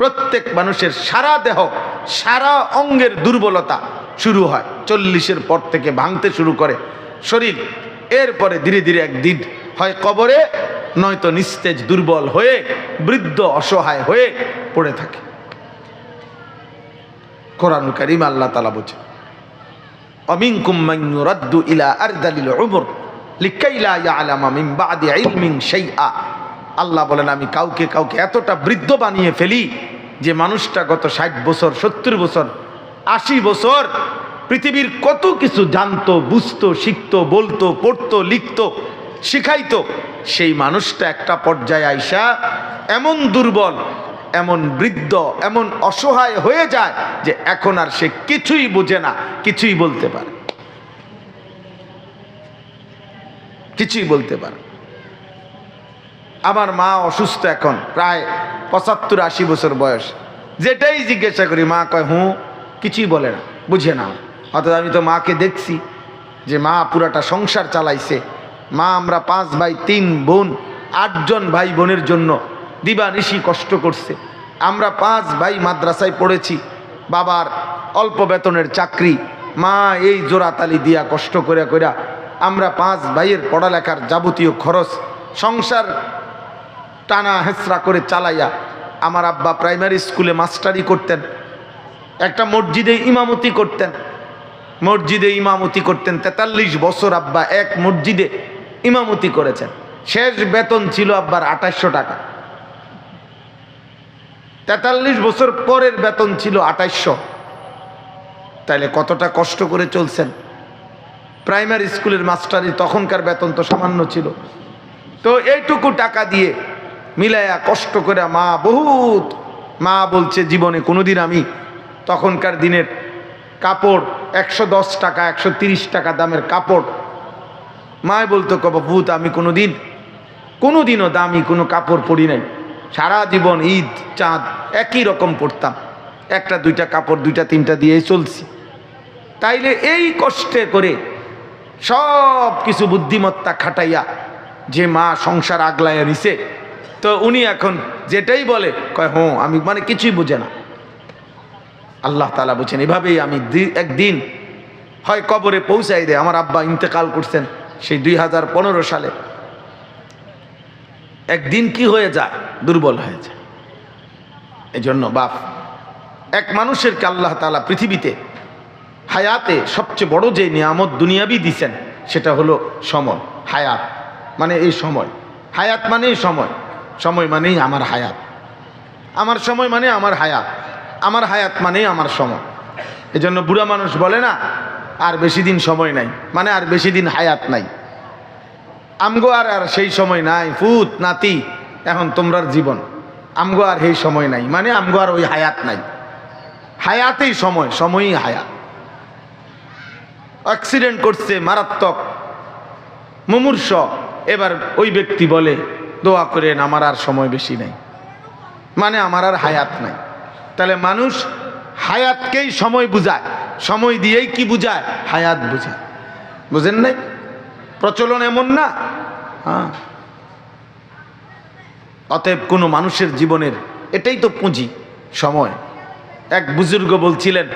প্রত্যেক মানুষের সারা দেহ, সারা অঙ্গের দুর্বলতা শুরু হয়। 40-এর পর থেকে ভাঙতে শুরু করে শরীর। এরপরে ধীরে ধীরে একদিন হয় কবরে, নয়তো নিস্তেজ দুর্বল হয়ে বৃদ্ধ অসহায় হয়ে পড়ে থাকে। কোরআনুল কারীম আল্লাহ তাআলা বলেন, অমিনকুম মান ইউরাদ্দু ইলা আরযালিল উমর লিকাই লা ইয়ালামা মিন বাদি ইলমিন শাইআ। আল্লাহ বলেন, আমি কাউকে কাউকে এতটা বৃদ্ধ বানিয়ে ফেলি যে মানুষটা গত 60 বছর, 70 বছর, 80 বছর পৃথিবীর কত কিছু জানতো, বুঝতো, শিখতো, বলতো, পড়তো, লিখতো, শিখাইতো। সেই মানুষটা একটা পর্যায়ে আইসা এমন দুর্বল, এমন বৃদ্ধ, এমন অসহায় হয়ে যায় যে এখন আর সে কিছুই বোঝে না, কিছুই বলতে পারে। কিছুই বলতে পারে। আমার মা অসুস্থ, এখন প্রায় ৭৫-৮০ বছর বয়স। যেটাই জিজ্ঞাসা করি মা কয় হুঁ, কিছুই বলে না, বুঝে না। অর্থাৎ আমি তো মাকে দেখছি যে মা পুরাটা সংসার চালাইছে। মা আমরা 5 ভাই 3 বোন, 8 জন ভাই বোনের জন্য দিবানিশি কষ্ট করছে। আমরা 5 ভাই মাদ্রাসায় পড়েছি, বাবার অল্প বেতনের চাকরি, মা এই জোড়াতালি দিয়া কষ্ট করে কইরা আমরা 5 ভাইয়ের পড়ালেখার যাবতীয় খরচ সংসার টানা হেঁচড়া করে চালাইয়া। আমার আব্বা প্রাইমারি স্কুলে মাস্টারি করতেন, একটা মসজিদে ইমামতি করতেন। 43 বছর আব্বা এক মসজিদে ইমামতি করেছেন। শেষ বেতন ছিল আব্বার 2800 টাকা। 43 বছর পরের বেতন ছিল 2800। তাইলে কতটা কষ্ট করে চলছেন। প্রাইমারি স্কুলের মাস্টারি তখনকার বেতন তো সামান্য ছিল। তো এইটুকু টাকা দিয়ে মিলাইয়া কষ্ট করে মা বহুত, মা বলছে জীবনে কোনোদিন আমি তখনকার দিনের কাপড় 110 টাকা 130 টাকা দামের কাপড়, মায় বলতো ভূত আমি কোনোদিনও দামি কোনো কাপড় পরি নাই। সারা জীবন ঈদ চাঁদ একই রকম পরতাম, 1-2টা কাপড় 2-3টা দিয়েই চলছি। তাইলে এই কষ্টে করে সব কিছু বুদ্ধিমত্তা খাটাইয়া যে মা সংসার আগলাইয়া নিছে, তো উনি এখন যেটাই বলে কয় হুঁ, আমি মানে কিছুই বুঝে না। আল্লাহ তাআলা বলছেন এভাবেই আমি একদিন হয় কবরে পৌঁছাই দেয়। আমার আব্বা ইন্তেকাল করছেন সেই 2015 সালে। একদিন কি হয়ে যায়, দুর্বল হয়ে যায়। এই জন্য বাপ, এক মানুষেরকে আল্লাহ তাআলা পৃথিবীতে হায়াতে সবচেয়ে বড় যে নিয়ামত দুনিয়াবি দিছেন সেটা হলো সময়। হায়াত মানে এই সময়, হায়াত মানে সময়, সময় মানেই আমার হায়াত, আমার সময় মানে আমার হায়াত, আমার হায়াত মানেই আমার সময়। এই জন্য বুড়া মানুষ বলে না আর বেশি দিন সময় নাই, মানে আর বেশি দিন হায়াত নাই। আমগো আর সেই সময় নাই, ফুত নাতি এখন তোমরার জীবন, আমগো আর সেই সময় নাই, মানে আমগো আর ওই হায়াত নাই। হায়াতেই সময়, সময়ই হায়াত। অ্যাক্সিডেন্ট করছে মারাত্মক, মুমূর্ষ, এবার ওই ব্যক্তি বলে দোয়া করেন আমার আর সময় বেশি নাই, মানে আমার আর হায়াত নাই। তাহলে মানুষ হায়াতকেই সময় বুঝায়, সময় দিয়েই কি বুঝায়, হায়াত বুঝায়। বুঝেন নাই? প্রচলন এমন না। হ্যাঁ, অতএব কোনো মানুষের জীবনের এটাই তো পুঁজি, সময়। এক বুজুর্গ বলছিলেন,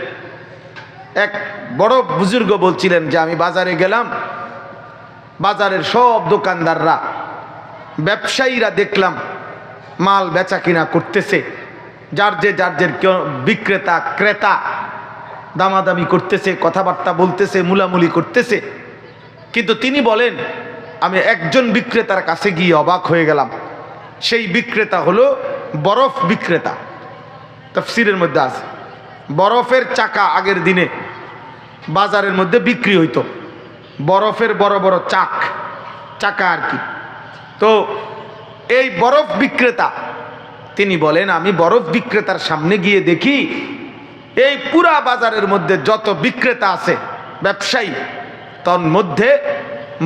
এক বড় বুজুর্গ বলছিলেন যে আমি বাজারে গেলাম, বাজারের সব দোকানদাররা ব্যবসায়ীরা দেখলাম মাল বেচা কিনা করতেছে, যার যে বিক্রেতা ক্রেতা দামাদামি করতেছে, কথাবার্তা বলতেছে, মুলামুলি করতেছে। কিন্তু তিনি বলেন আমি একজন বিক্রেতার কাছে গিয়ে অবাক হয়ে গেলাম। সেই বিক্রেতা হলো বরফ বিক্রেতা। তাফসীরের মধ্যে আছে বরফের চাকা আগের দিনে বাজারের মধ্যে বিক্রি হইতো, বরফের বড় বড় চাকা আর কি। তো এই বরফ বিক্রেতা তিনি বলেন আমি বরফ বিক্রেতার সামনে গিয়ে দেখি এই পুরা বাজারের মধ্যে যত বিক্রেতা আছে ব্যবসায়ী, তার মধ্যে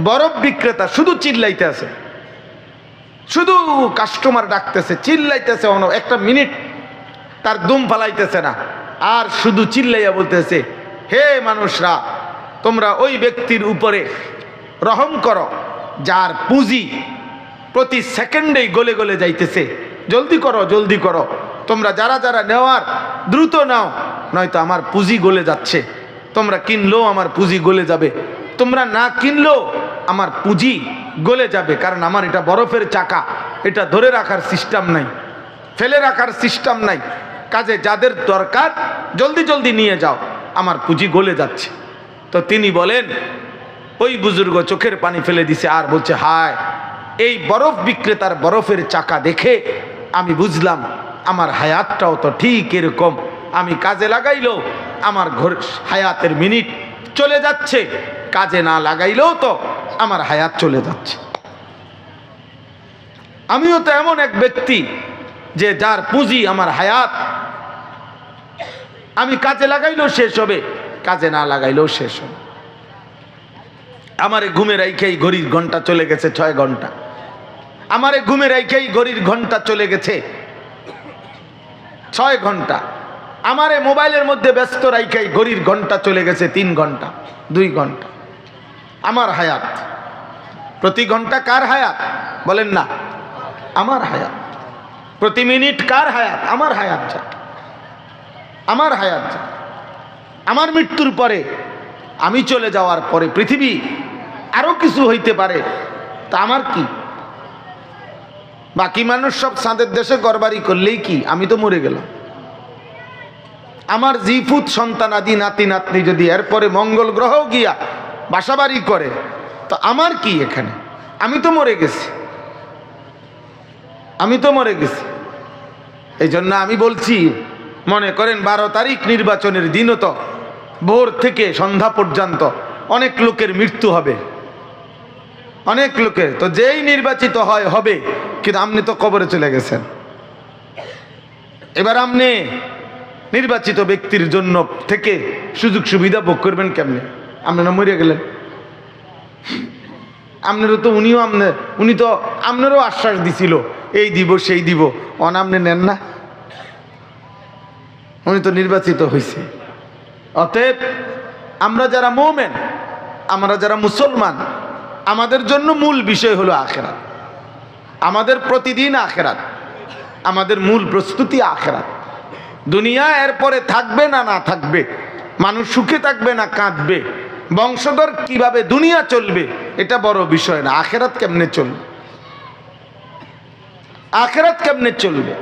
বরফ বিক্রেতা শুধু চিল্লাইতে আছে, শুধু কাস্টমার ডাকতেছে, চিল্লাইতেছে, একটা মিনিট তার দুম ফালাইতেছে না, আর শুধু চিল্লাইয়া বলতেছে হে মানুষরা তোমরা ওই ব্যক্তির উপরে রহম করো যার পুঁজি প্রতি সেকেন্ডেই গলে গলে যাইতেছে, জলদি করো জলদি করো, তোমরা যারা যারা নেওয়ার দ্রুত নাও, নয়তো আমার পুঁজি গলে যাচ্ছে। তোমরা কিনলেও আমার পুঁজি গলে যাবে, তোমরা না কিনলেও আমার পুঁজি গলে যাবে, কারণ আমার এটা বরফের চাকা, এটা ধরে রাখার সিস্টেম নাই, ফেলে রাখার সিস্টেম নাই। কাজে যাদের দরকার জলদি জলদি নিয়ে যাও, আমার পুঁজি গলে যাচ্ছে। তো তিনি বলেন ওই বুজুর্গ চোখের পানি ফেলে দিছে আর বলছে হায়, এই বরফ বিক্রেতার বরফের চাকা দেখে আমি বুঝলাম আমার হায়াতটাও তো ঠিক এরকম, আমি কাজে লাগাইলেও আমার হায়াতের মিনিট চলে যাচ্ছে, কাজে না লাগাইলেও তো আমার হায়াত চলে যাচ্ছে। আমিও তো এমন এক ব্যক্তি যে যার পুঁজি আমার হায়াত, আমি কাজে লাগাইলেও শেষ হবে, কাজে না লাগাইলেও শেষ হবে। আমারে ঘুমে রাইখাই ঘড়ির ঘন্টা চলে গেছে 6 ঘন্টা। আমারে ঘুমে রাইখাই ঘড়ির ঘন্টা চলে গেছে 6 ঘন্টা। আমারে মোবাইলের মধ্যে ব্যস্ত রাইখাই ঘড়ির ঘন্টা চলে গেছে 3 ঘন্টা 2 ঘন্টা। আমার হায়াত প্রতি ঘন্টা কার হায়াত বলেন না? আমার হায়াত। প্রতি মিনিট কার হায়াত? আমার হায়াত যা, আমার হায়াত যা। আমার মৃত্যুর পরে, আমি চলে যাওয়ার পরে পৃথিবী আরো কিছু হইতে পারে, তা আমার কি? বাকি মানুষ সব চাঁদের দেশে ঘরবাড়ি করলেই কি, আমি তো মরে গেলাম। আমার জিফুত সন্তান আদি নাতি নাতনি যদি এরপরে মঙ্গল গ্রহ গিয়া বাসাবাড়ি করে, তো আমার কি এখানে? আমি তো মরে গেছি, আমি তো মরে গেছি। এই জন্য আমি বলছি, মনে করেন 12 তারিখ নির্বাচনের দিনও তো ভোর থেকে সন্ধ্যা পর্যন্ত অনেক লোকের মৃত্যু হবে, অনেক লোকের। তো যেই নির্বাচিত হয় হবে, কিন্তু আপনি তো কবরে চলে গেছেন। এবার আপনি নির্বাচিত ব্যক্তির জন্য থেকে সুযোগ সুবিধা ভোগ করবেন কেমনে? আপনারা মরে গেলেন। আপনারও তো উনি তো আপনারও আশ্বাস দিছিল এই দিব সেই দিব, আপনি নেন না। উনি তো নির্বাচিত হয়েছে। অতএব আমরা যারা মুমিন, আমরা যারা মুসলমান, আমাদের জন্য মূল বিষয় হলো আখিরাত। আমাদের প্রতিদিন আখিরাত, আমাদের মূল প্রস্তুতি আখিরাত। দুনিয়া এরপরে থাকবে না না থাকবে, মানুষ সুখে থাকবে না কাঁদবে, বংশধর কিভাবে দুনিয়া চলবে, এটা বড় বিষয় না। আখিরাত কেমনে চলবে, আখিরাত কেমনে চলবে?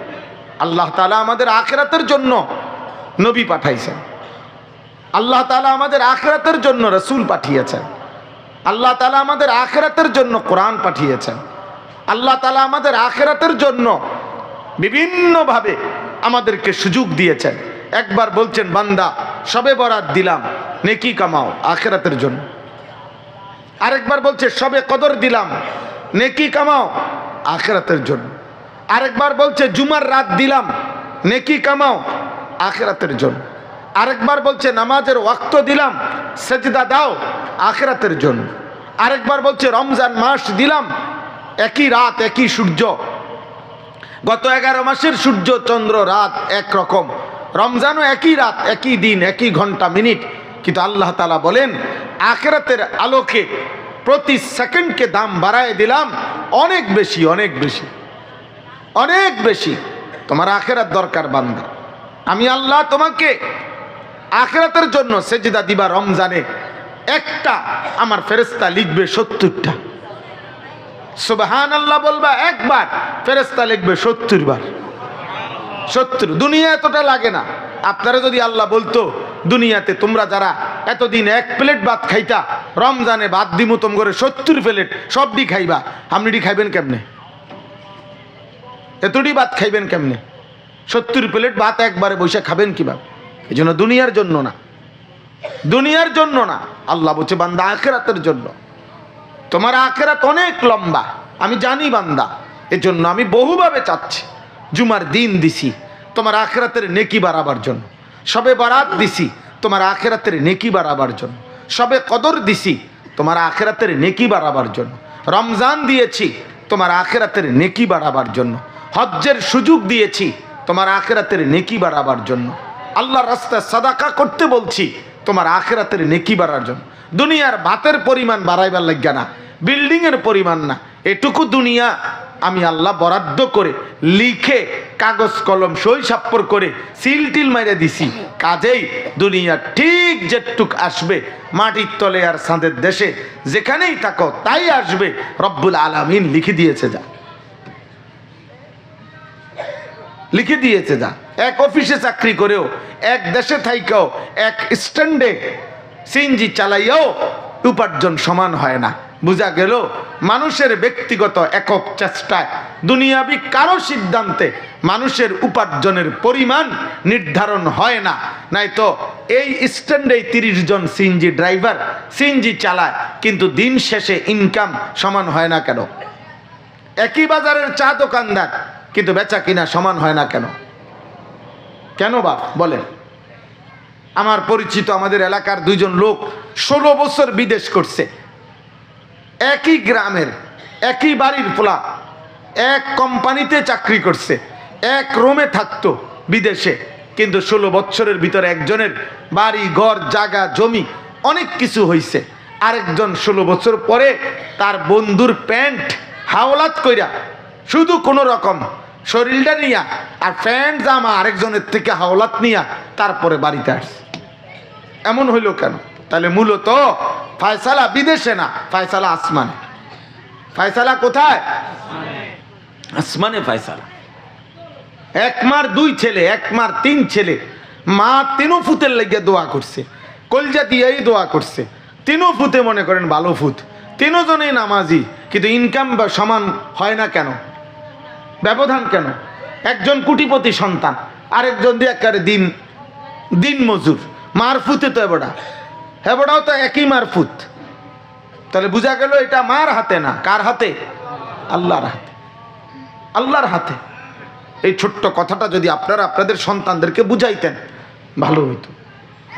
আল্লাহ তাআলা আমাদের আখিরাতের জন্য নবী পাঠাইছেন, আল্লাহ তাআলা আমাদের আখিরাতের জন্য রাসূল পাঠিয়েছেন, আল্লাহ তাআলা আমাদের আখিরাতের জন্য কোরআন পাঠিয়েছেন, আল্লাহ তাআলা আমাদের আখিরাতের জন্য বিভিন্নভাবে আমাদেরকে সুযোগ দিয়েছেন। একবার বলছেন, বান্দা সবে বরাত দিলাম, নেকি কামাও আখিরাতের জন্য। আরেকবার বলছে, সবে কদর দিলাম, নেকি কামাও আখিরাতের জন্য। আরেকবার বলছে, জুমার রাত দিলাম, নেকি কামাও আখিরাতের জন্য। আরেকবার বলছে, নামাজের ওয়াক্ত দিলাম, সেজদা দাও আখিরাতের জন্য। আরেকবার বলছে, রমজান মাস দিলাম, একই রাত একই সূর্য, গত 11 মাসের সূর্য চন্দ্র রাত একরকম, রমজানও একই রাত একই দিন একই ঘন্টা মিনিট, কিন্তু আল্লাহ তাআলা বলেন আখিরাতের আলোকে প্রতি সেকেন্ডকে দাম বাড়ায় দিলাম অনেক বেশি, অনেক বেশি, অনেক বেশি। তোমার আখিরাত দরকার বান্দা, আমি আল্লাহ তোমাকে আখিরাতের জন্য সেজদা দিবা রমজানে, একটা আমার ফেরেশতা লিখবে 70টা। সুবহানাল্লাহ বলবা একবার, ফেরেশতা লিখবে 70 বার। 70। দুনিয়া এতটা লাগে না। আপনারা যদি আল্লাহ বলতো দুনিয়াতে তোমরা যারা এতদিন 1 প্লেট ভাত খাইতা, রমজানে ভাত দিমু তোম করে 70 প্লেট, সবডি খাইবা, আপনি খাইবেন কেমনে? এতটি ভাত খাইবেন কেমনে? 70 প্লেট ভাত একবারে বসে খাবেন কিভাবে? এই জন্য দুনিয়ার জন্য না, দুনিয়ার জন্য না। আল্লাহ বলছে বান্দা আখিরাতের জন্য। তোমার আখিরাত অনেক লম্বা, আমি জানি বান্দা, এজন্য আমি বহুভাবে চাচ্ছি। জুমার দিন দিছি তোমার আখিরাতের নেকি বাড়াবার জন্য, সবে বরাত দিছি তোমার আখিরাতের নেকি বাড়াবার জন্য, সবে কদর দিছি তোমার আখিরাতের নেকি বাড়াবার জন্য, রমজান দিয়েছি তোমার আখিরাতের নেকি বাড়াবার জন্য, হজ্জের সুযোগ দিয়েছি তোমার আখিরাতের নেকি বাড়াবার জন্য, আল্লাহর রাস্তায় সাদাকা করতে বলছি তোমার আখিরাতের নেকি বাড়ার জন্য। দুনিয়ার ভাতের পরিমাণ বাড়াইবার লাগা না, বিল্ডিং এর পরিমাণ না, এটুকু দুনিয়া আমি আল্লাহ বরাদ্দ করে লিখে কাগজ কলম সই স্বাক্ষর করে সিল টিল মাইরে দিছি। কাজেই দুনিয়া ঠিক যেটুক আসবে, মাটির তলে আর চাঁদের দেশে যেখানেই থাকো তাই আসবে, রব্বুল আলামিন লিখে দিয়েছে, যা লিখে দিয়েছে। যা এক অফিসে চাকরি করেও, এক দেশে থাইকাও, এক স্ট্যান্ডে সিএনজি চালাইয়াও উপার্জন সমান হয় না। বুঝা গেল মানুষের ব্যক্তিগত একক চেষ্টায়, দুনিয়াবি কারো সিদ্ধান্তে মানুষের উপার্জনের পরিমাণ নির্ধারণ হয় না। নাই তো এই স্ট্যান্ডে 30 জন সিএনজি ড্রাইভার সিএনজি চালায়, কিন্তু দিন শেষে ইনকাম সমান হয় না কেন? একই বাজারের চা দোকানদার, কিন্তু বেচা কিনা সমান হয় না কেন? কেন বাপ বলেন? আমার পরিচিত আমাদের এলাকার 2 জন লোক 16 বছর বিদেশ করছে, একই গ্রামের একই বাড়ির পোলা, এক কোম্পানিতে চাকরি করছে, এক রুমে থাকতো বিদেশে, কিন্তু 16 বছরের ভিতরে একজনের বাড়ি ঘর জায়গা জমি অনেক কিছু হয়েছে, আরেকজন 16 বছর পরে তার বন্ধুর প্যান্ট হাওলাত কইরা শুধু কোনো রকম শরীরটা নিয়া আর প্যান্ট জামা আরেকজনের থেকে হাওলাত নিয়া তারপরে বাড়িতে আসছে। এমন হইল কেন? তাহলে মূলত ফায়সালা বিদেশে না, ফায়সালা আসমানে। ফায়সালা কোথায়? আসমানে ফায়সালা। এক মার 2 ছেলে, এক মার 3 ছেলে, মা 3 ফুতের লেগে দোয়া করছে, কলজা দিয়েই দোয়া করছে। 3 ফুতে মনে করেন ভালো ফুত, 3 জনেই নামাজি, কিন্তু ইনকাম সমান হয় না কেন? ব্যবধান কেন? একজন কোটিপতি সন্তান, আরেকজন দিয়ে একেবারে দিন মজুর। মার ফুতে তো হেবড়াও তো একই মার ফুত। তাহলে বোঝা গেল এটা মার হাতে না, কার হাতে? আল্লাহর হাতে। আল্লাহর হাতে। এই ছোট্ট কথাটা যদি আপনারা আপনাদের সন্তানদেরকে বুঝাইতেন ভালো হইতো।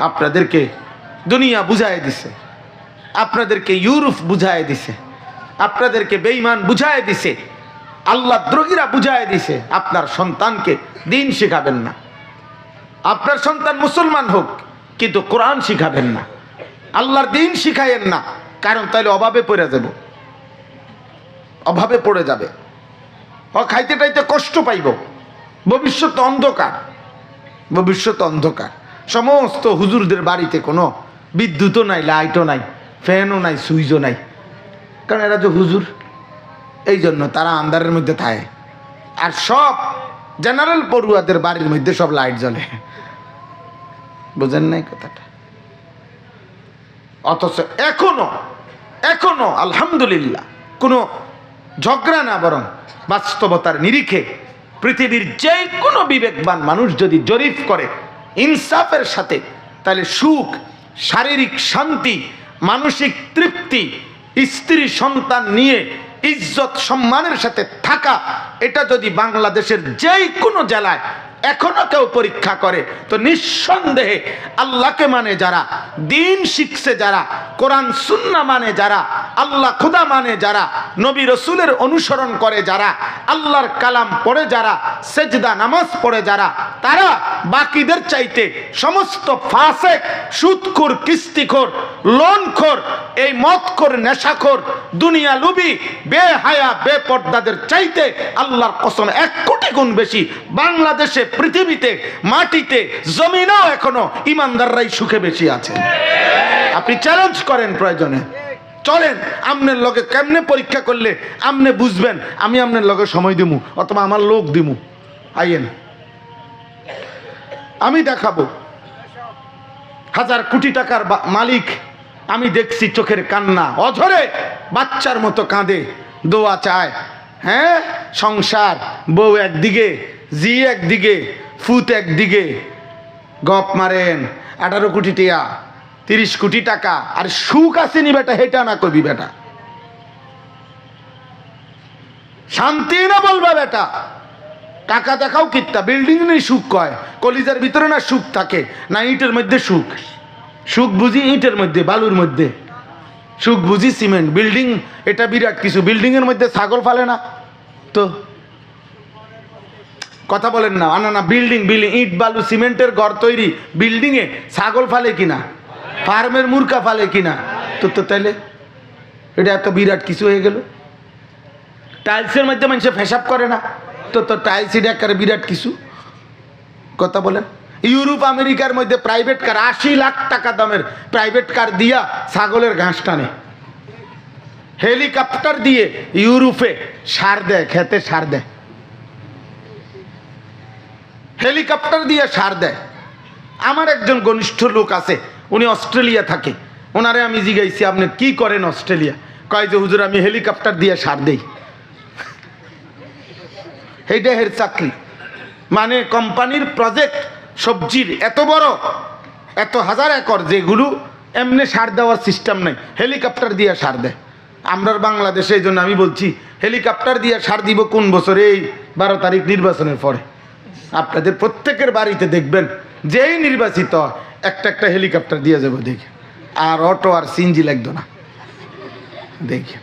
আপনাদেরকে দুনিয়া বুঝাই দিছে, আপনাদেরকে ইউরোপ বুঝাই দিছে, আপনাদেরকে বেঈমান বুঝাই দিছে, আল্লাহ দ্রোহীরা বুঝাই দিছে। আপনার সন্তানকে দিন শিখাবেন না। আপনার সন্তান মুসলমান হোক, কিন্তু কোরআন শিখাবেন না, আল্লাহর দিন শিখাইয়েন না, কারণ তাইলে অভাবে পড়ে যাব, অভাবে পড়ে যাবে, খাইতে টাইতে কষ্ট পাইব, ভবিষ্যৎ অন্ধকার, ভবিষ্যৎ অন্ধকার। সমস্ত হুজুরদের বাড়িতে কোনো বিদ্যুৎও নাই, লাইটও নাই, ফ্যানও নাই, সুইচও নাই, কারণ এরা যে হুজুর, এই জন্য তারা আন্ধারের মধ্যে থাকে। আর সব জেনারেল পড়ুয়াদের বাড়ির মধ্যে সব লাইট জ্বলে। বুঝেন নাই কথাটা? অথচ এখনো আলহামদুলিল্লাহ কোনো ঝগড়া না, বরং বাস্তবতার নিরিখে পৃথিবীর যে কোনো বিবেকবান মানুষ যদি জরিপ করে ইনসাফের সাথে, তাহলে সুখ, শারীরিক শান্তি, মানসিক তৃপ্তি, স্ত্রী সন্তান নিয়ে ইজ্জত সম্মানের সাথে থাকা, এটা যদি বাংলাদেশের যে কোনো জেলায় এখনো কেউ পরীক্ষা করে, তো নিঃসন্দেহে আল্লাহকে মানে যারা, দিন শিখছে যারা, কোরআন সুন্নাহ মানে যারা, আল্লাহ খুদা মানে যারা, নবী রসুলের অনুসরণ করে যারা, আল্লাহর কালাম পড়ে যারা, সেজদা নামাজ পড়ে যারা, তারা বাকিদের চাইতে সমস্ত ফাসেক, সুদখোর, কিস্তিখোর, লোনখোর, এই মদখোর, নেশাখোর, দুনিয়া লুবি, বেহায়া, বেপর্দাদের চাইতে আল্লাহর কসম 1 কোটি গুণ বেশি বাংলাদেশে, পৃথিবীতে, মাটিতে, জমিনেও এখনো ইমানদাররাই সুখে বেশি আছে। আপনি চ্যালেঞ্জ করেন, প্রয়োজনে চলেন, আমনের লগে কেমনে পরীক্ষা করলে আমনে বুঝবেন, আমি আমনের লগে সময় দিমু অথবা আমার লোক দিমু, আইয়েন আমি দেখাবো। 1000 কোটি টাকার মালিক আমি দেখছি, চোখের কান্না অঝরে বাচ্চার মতো কাঁদে, দোয়া চায়। হ্যাঁ, সংসার, বউ একদিকে, জি একদিকে, ফুত একদিকে, গপ মারেন 18 কোটি টাকা, 30 কোটি টাকা, আর সুখ আসেনি বেটা, হেটা না কবি বেটা, শান্তি না বলবা বেটা, টাকা দেখাও কিত্তা, বিল্ডিং নেই সুখ কয়, কলিজার ভিতরে না সুখ থাকে, না ইটের মধ্যে সুখ, সুখ বুঝি ইটের মধ্যে, বালুর মধ্যে, সুখ বুঝি সিমেন্ট, বিল্ডিং এটা বিরাট কিছু, বিল্ডিং এর মধ্যে ছাগল ফালে না তো, কথা বলেন না, না বিল্ডিং, ইট বালু সিমেন্টের ঘর তৈরি, বিল্ডিং এ ছাগল ফালে কিনা, ফার্মের মুরগা ফালে কিনা, তো তাইলে এটা এত বিরাট কিছু হয়ে গেল। টাইলসের মধ্যে মানুষে ফেসাব করে না, তো টাইলস এটা একটা বিরাট কিছু, কথা বলেন। ইউরোপ আমেরিকার মধ্যে প্রাইভেট কার, 80 লাখ টাকা দামের প্রাইভেট কার দিয়া ছাগলের ঘাস টানে, হেলিকপ্টার দিয়ে ইউরোপে সার দেয়, খেতে সার দেয়, হেলিকপ্টার দিয়ে সার দেয়। আমার একজন ঘনিষ্ঠ লোক আছে, উনি অস্ট্রেলিয়া থাকে, ওনারে আমি জিজ্ঞাসি আপনি কি করেন অস্ট্রেলিয়া, কয় যে হুজুর আমি হেলিকপ্টার দিয়ে সার দেই। এইটা এর চাকরি, মানে কোম্পানির প্রজেক্ট, সবজির এত বড়, এত 1000 একর, যেগুলো এমনি সার দেওয়ার সিস্টেম নেই, হেলিকপ্টার দিয়ে সার দেয়। আমরা বাংলাদেশে, এই জন্য আমি বলছি হেলিকপ্টার দিয়ে সার দিব কোন বছরে, এই 12 তারিখ নির্বাচনের পরে আপনাদের প্রত্যেকের বাড়িতে দেখবেন, যেই নির্বাচিত একটা হেলিকপ্টার দিয়ে যাবো দেখে, আর অটো আর সিএনজি লাগতো না দেখে।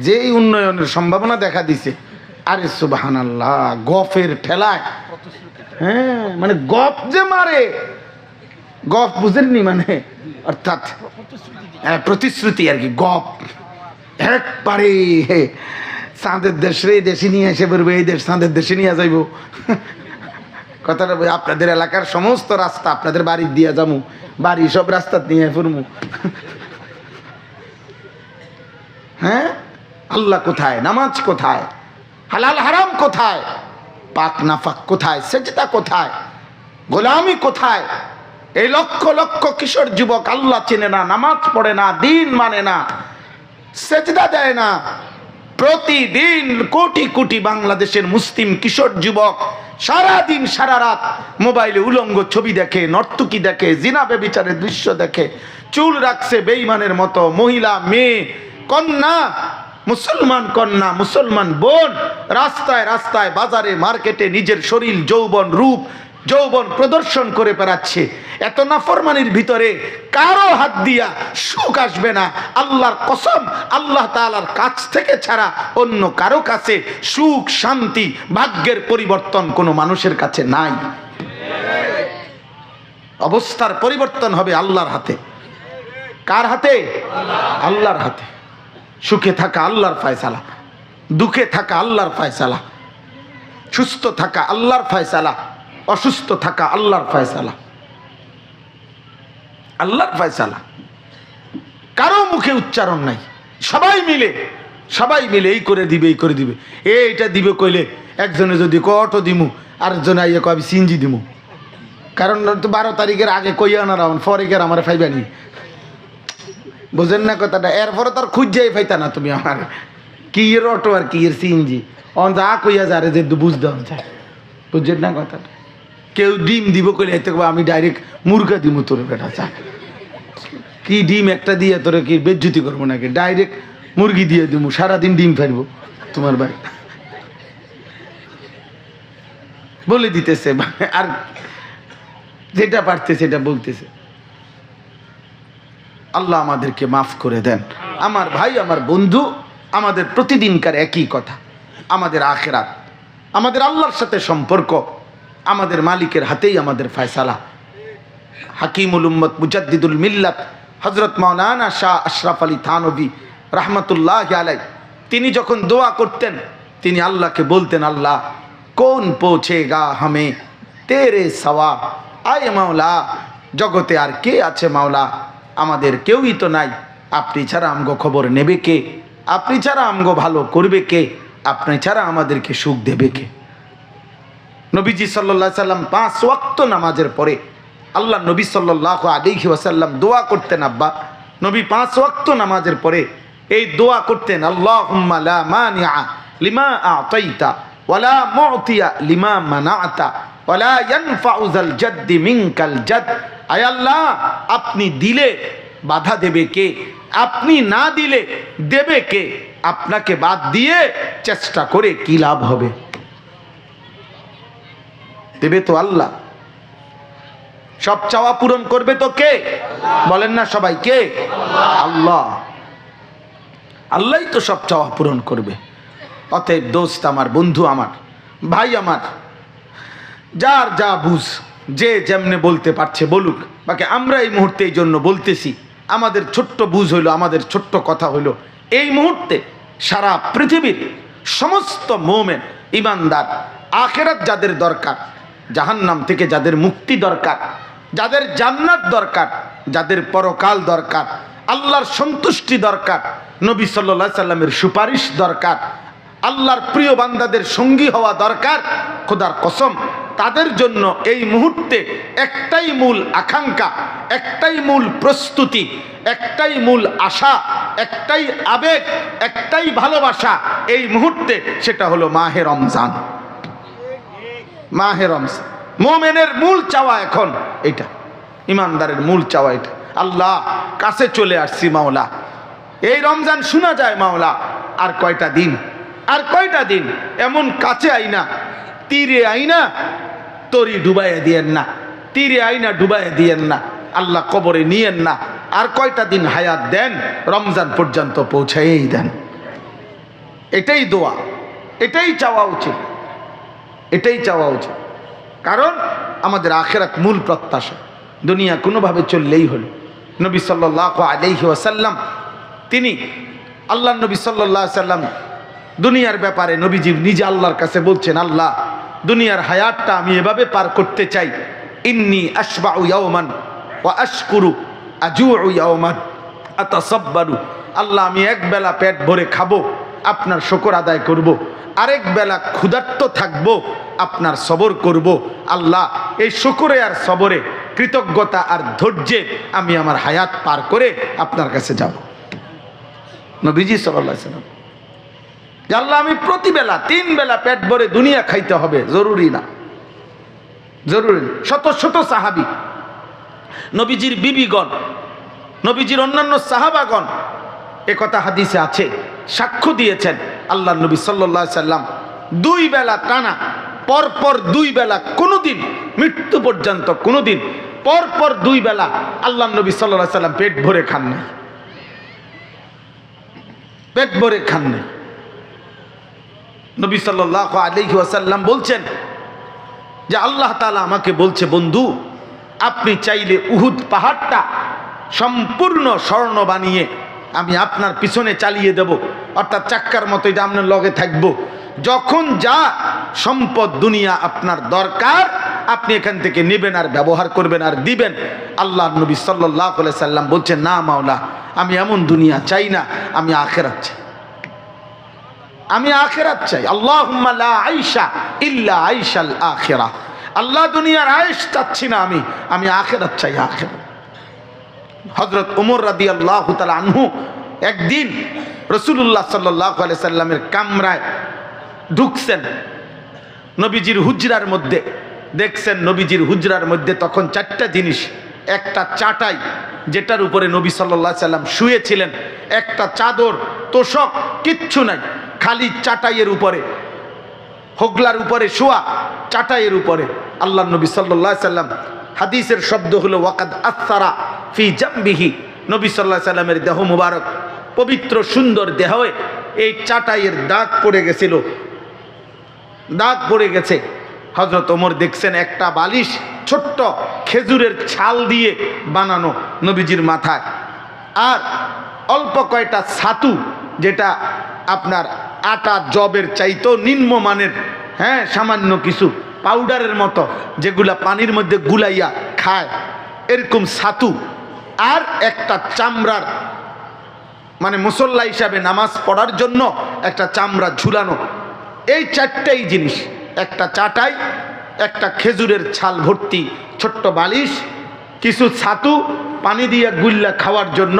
যেই উন্নয়নের সম্ভাবনা দেখা দিছে, আরে সুবহানাল্লাহ, গফের ঠেলায়, হ্যাঁ মানে গপ যে মারে, গপ বুঝেননি মানে অর্থাৎ প্রতিশ্রুতি আর কি, গপ একবারে চাঁদের দেশ রে, দেশে নিয়ে এসে বলবো এই দেশ চাঁদের দেশে নিয়ে যাইব। কথাটা আপনাদের এলাকার সমস্ত রাস্তা আপনাদের বাড়ির দিয়া যাবো, বাড়ি সব রাস্তা নিয়ে ফুরমু। হ্যাঁ, আল্লাহ কোথায়, নামাজ কোথায়, হালাল হারাম কোথায়, পাক নাফাক কোথায়, সেজদা কোথায়, গোলামি কোথায়? এই লক্ষ লক্ষ কিশোর যুবক আল্লাহ চেনে না, নামাজ পড়ে না, দিন মানে না, সেজদা দেয় না। প্রতিদিন কোটি কোটি বাংলাদেশের মুসলিম কিশোর যুবক সারা দিন সারা রাত মোবাইলে উলঙ্গ ছবি দেখে, নর্তকী দেখে, জিনা ব্যভিচারের দৃশ্য দেখে, চুল রাখছে বেঈমানের মতো, মহিলা, মেয়ে, কন্যা, মুসলমান কন্যা, মুসলমান বোন রাস্তায় রাস্তায়, বাজারে, মার্কেটে নিজের শরীর, যৌবন, রূপ, যৌবন প্রদর্শন করে বেড়াচ্ছে। এত নাফরমানির ভিতরে কারো হাত দিয়া সুখ আসবে না, আল্লাহর কসম। আল্লাহ তাআলার কাছ থেকে ছাড়া অন্য কারো কাছে সুখ, শান্তি, ভাগ্যের পরিবর্তন কোনো মানুষের কাছে নাই। অবস্থার পরিবর্তন হবে আল্লাহর হাতে। কার হাতে? আল্লাহর হাতে। সুখে থাকা আল্লাহর ফয়সালা, দুঃখে থাকা আল্লাহর ফয়সালা, সুস্থ থাকা আল্লাহর ফয়সালা, অসুস্থ থাকা আল্লাহর ফয়সালা, আল্লাহর ফয়সালা। কারো মুখে উচ্চারণ নাই, সবাই মিলে এই করে দিবে, এই করে দিবে। এইটা দিবে কইলে একজনে যদি অটো দিমু, আরেকজনে আইয়া কবি সিনজি দিমু, কারণ 12 তারিখের আগে কইয়া না রাউন ফরেকের আমার ফাইবানি, বুঝেন না কথাটা? এরপরে তার খুঁজাই ফাইতা না তুমি আমার কি এর অটো আর কি এর সিনজি, অন যা কইয়া যারে যে বুঝতে চায়, বুঝছেন না কথাটা? কেউ ডিম দিব কইলে আমি ডাইরেক্ট মুরগা দিমু তোর বেটা, চা কি ডিম একটা দিয়ে তোরে কি বেজ্জুতি করবো নাকি? ডাইরেক্ট মুরগি দিয়ে দিমু, সারাদিন ডিম ফেলবো তোমার ভাই বলে দিতেছে, আর যেটা পারতে সেটা বলতেছে। আল্লাহ আমাদেরকে মাফ করে দেন। আমার ভাই, আমার বন্ধু, আমাদের প্রতিদিনকার একই কথা, আমাদের আখিরাত, আমাদের আল্লাহর সাথে সম্পর্ক, আমাদের মালিকের হাতেই আমাদের ফয়সালা। হাকিমুল উম্মত, মুজাদ্দিদুল মিল্লাত হযরত মাওলানা শাহ আশরাফ আলী থানভী রাহমাতুল্লাহি আলাইহি, তিনি যখন দোয়া করতেন তিনি আল্লাহকে বলতেন, আল্লাহ কোন পৌঁছেগা হামে তেরে সওয়া, আয় মাওলা জগতে আর কে আছে মাওলা, আমাদের কেউই তো নাই, আপনি ছাড়া আমগো খবর নেবে কে, আপনি ছাড়া আমগো ভালো করবে কে, আপনি ছাড়া আমাদেরকে সুখ দেবে কে? নবীজি সাল্লাল্লাহু আলাইহি সাল্লাম 5 ওয়াক্ত নামাজের পরে আল্লাহ নবী সাল্লাল্লাহু আলাইহি ওয়াসাল্লাম দোয়া করতেন। আব্বা নবী 5 ওয়াক্ত নামাজের পরে এই দোয়া করতেন, আল্লাহুম্মা লা মানিআ লিমা আ'তাইতা ওয়ালা মু'তিয়া লিমা মানা'তা ওয়ালা ইয়ানফা'ু যাল জাদ্দি মিনকাল জাদ। আয় আল্লাহ, আপনি দিলে বাধা দেবে কে, আপনি না দিলে দেবে কে, আপনাকে বাদ দিয়ে চেষ্টা করে কি লাভ হবে? দেবে তো আল্লাহ, সব চাওয়া পূরণ করবে তো কে? বলেন না সবাই, কে? আল্লাহ। আল্লাহই তো সব চাওয়া পূরণ করবে। অতএব দোস্ত আমার, বন্ধু আমার, ভাই আমার, যার যা বুঝ, যে যেমনে বলতে পারছে বলুক, বাকি আমরা এই মুহূর্তে এই জন্য বলতেছি, আমাদের ছোট্ট বুঝ হইলো, আমাদের ছোট্ট কথা হইলো, এই মুহূর্তে সারা পৃথিবীর সমস্ত মুমিন ঈমানদার, আখিরাত যাদের দরকার, জাহান্নাম থেকে যাদের মুক্তি দরকার, যাদের জান্নাত দরকার, যাদের পরকাল দরকার, আল্লাহর সন্তুষ্টি দরকার, নবী সাল্লাল্লাহু আলাইহি সাল্লামের সুপারিশ দরকার, আল্লাহর প্রিয় বান্দাদের সঙ্গী হওয়া দরকার, খোদার কসম তাদের জন্য এই মুহূর্তে একটাই মূল আকাঙ্ক্ষা, একটাই মূল প্রস্তুতি, একটাই মূল আশা, একটাই আবেগ, একটাই ভালোবাসা এই মুহূর্তে, সেটা হলো মাহে রমজান। মাহে রমজান মুমিনের মূল চাওয়া এখন এটা, ইমানদারের মূল চাওয়া এটা। আল্লাহ কাছে চলে আসছি মাওলা, এই রমজান শোনা যায় মাওলা আর কয়টা দিন, আর কয়টা দিন, এমন কাছে আইনা, তীরে আইনা তরি ডুবাইয়া দিয়েন না, তীরে আইনা ডুবাইয়া দিয়েন না, আল্লাহ কবরে নিয়েন না, আর কয়টা দিন হায়াত দেন, রমজান পর্যন্ত পৌঁছাইয়েই দেন। এটাই দোয়া, এটাই চাওয়া উচিত, এটাই চাওয়া উচিত। কারণ আমাদের আখিরাত মূল প্রত্যাশা। দুনিয়া কোনোভাবে চললেই হলো। নবী সাল্লাল্লাহু আলাইহি ওয়াসাল্লাম তিনি আল্লাহ নবী সাল্লাল্লাহু আলাইহি ওয়াসাল্লাম দুনিয়ার ব্যাপারে নবীজি নিজে আল্লাহর কাছে বলছেন, আল্লাহ দুনিয়ার হায়াতটা আমি এভাবে পার করতে চাই, ইন্নী আশবাউ ইয়াওমান ওয়া আশকুরু আজুউ ইয়াওমান আতাসাব্বারু। আল্লাহ আমি এক বেলা পেট ভরে খাবো, আপনার শুকর আদায় করব, আরেক বেলা ক্ষুধার্ত থাকবো, আপনার সবর করব। আল্লাহ এই শুকরে আর সবরে, কৃতজ্ঞতা আর ধৈর্যে আমি আমার হায়াত পার করে আপনার কাছে যাব। নবীজি সাল্লাল্লাহু আলাইহি ওয়াসাল্লাম, আল্লাহ আমি প্রতিবেলা 3 বেলা পেট ভরে দুনিয়া খাইতে হবে, জরুরি না, জরুরি না। শত শত সাহাবী, নবীজির বিবিগণ, নবীজির অন্যান্য সাহাবাগণ একথা হাদিসে আছে, সাক্ষ্য দিয়েছেন। আল্লাহ নবী সাল্লাল্লাহু আলাইহি ওয়াসাল্লাম 2 বেলা টানা, পরপর 2 বেলা, কোনোদিন মৃত্যু পর্যন্ত কোনোদিন পরপর 2 বেলা আল্লাহ নবী সাল্লাল্লাহু আলাইহি ওয়াসাল্লাম পেট ভরে খান নাই, পেট ভরে খান নাই। নবী সাল্লাল্লাহু আলাইহি ওয়াসাল্লাম বলছেন যে আল্লাহ তাআলা আমাকে বলছে, বন্ধু আপনি চাইলে উহুদ পাহাড়টা সম্পূর্ণ স্বর্ণ বানিয়ে আমি আপনার পিছনে চালিয়ে দেব, অর্থাৎ চাক্কার মতো এটা আপনার লগে থাকবো। যখন যা সম্পদ দুনিয়া আপনার দরকার আপনি এখান থেকে নেবেন আর ব্যবহার করবেন আর দিবেন। আল্লাহ নবী সাল্লাল্লাহু আলাইহি সাল্লাম বলছেন, না মাওলা, আমি এমন দুনিয়া চাই না, আমি আখিরাত চাই, আমি আখিরাত চাই। আল্লাহুম্মা লা আইশা ইল্লা আইশাল আখিরাহ। আল্লাহ দুনিয়ার আয়েশ চাচ্ছি না, আমি আখিরাত চাই, আখিরাত। হযরত ওমর রাদিয়াল্লাহু তাআলা আনহু একদিন রাসূলুল্লাহ সাল্লাল্লাহু আলাইহি সাল্লামের কামরায় ঢুকছেন, নবীজির হুজরার মধ্যে দেখছেন, নবীজির হুজরার মধ্যে তখন 4টা জিনিস, একটা চাটাই যেটার উপরে নবী সাল্লাল্লাহু আলাইহি সাল্লাম শুয়েছিলেন, একটা চাদর, তোশক, কিচ্ছু নাই, খালি চাটাইয়ের উপরে, হোগলার উপরে শোয়া, চাটাইয়ের উপরে। আল্লাহ নবী সাল্লাল্লাহু আলাইহি সাল্লাম, হাদিসের শব্দ হলো ওয়াকাদ আসারা ফি জামবিহি, নবী সাল্লাল্লাহু আলাইহি সাল্লামের দেহ মুবারক, পবিত্র সুন্দর দেহে এই চাটাইয়ের দাগ পড়ে গেছিল, দাগ পড়ে গেছে। হযরত ওমর দেখছেন একটা বালিশ ছোট্ট খেজুরের ছাল দিয়ে বানানো নবীজির মাথায়, আর অল্প কয়টা ছাতু, যেটা আপনার আটা জবের চাইতেও নিম্নমানের, হ্যাঁ সামান্য কিছু পাউডারের মতো, যেগুলা পানির মধ্যে গুলাইয়া খায়, এরকম ছাতু, আর একটা চামড়ার, মানে মুসল্লা হিসাবে নামাজ পড়ার জন্য একটা চামড়া ঝুলানো। এই 4টাই জিনিস, একটা চাটাই, একটা খেজুরের ছাল ভর্তি ছোট্ট বালিশ, কিছু ছাতু পানি দিয়ে গুল্লা খাওয়ার জন্য,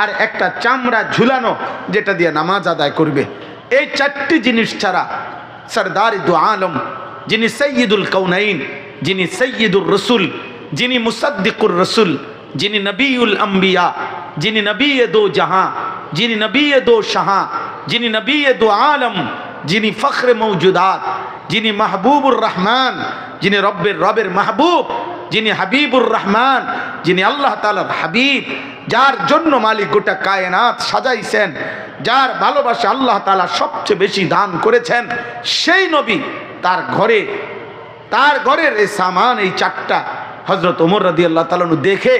আর একটা চামড়া ঝুলানো যেটা দিয়ে নামাজ আদায় করবে। এই 4টি জিনিস ছাড়া সরদারি দু আলম, যিনি সৈয়দুল কৌনাইন, যিনি সৈয়দুর রসুল, যিনি মুসাদ্দিকুর রসুল, যিনি নবীউল আম্বিয়া, যিনি নবী দো জাহাঁ, যিনি নবী দো শাহাঁ, যিনি নবী দো আলম, যিনি ফখরে মৌজুদাত, যিনি মাহবুবুর রহমান, যিনি রবের মাহবুব, যিনি হাবিবুর রহমান, যিনি আল্লাহ তাআলার হাবিব, যার জন্য মালিক গোটা কায়নাত সাজাইছেন, যার ভালোবাসা আল্লাহ তাআলা সবচেয়ে বেশি দান করেছেন, সেই নবী তার ঘরের এই সামান, এই 4টা হযরত ওমর রাদিয়াল্লাহু তাআলা দেখে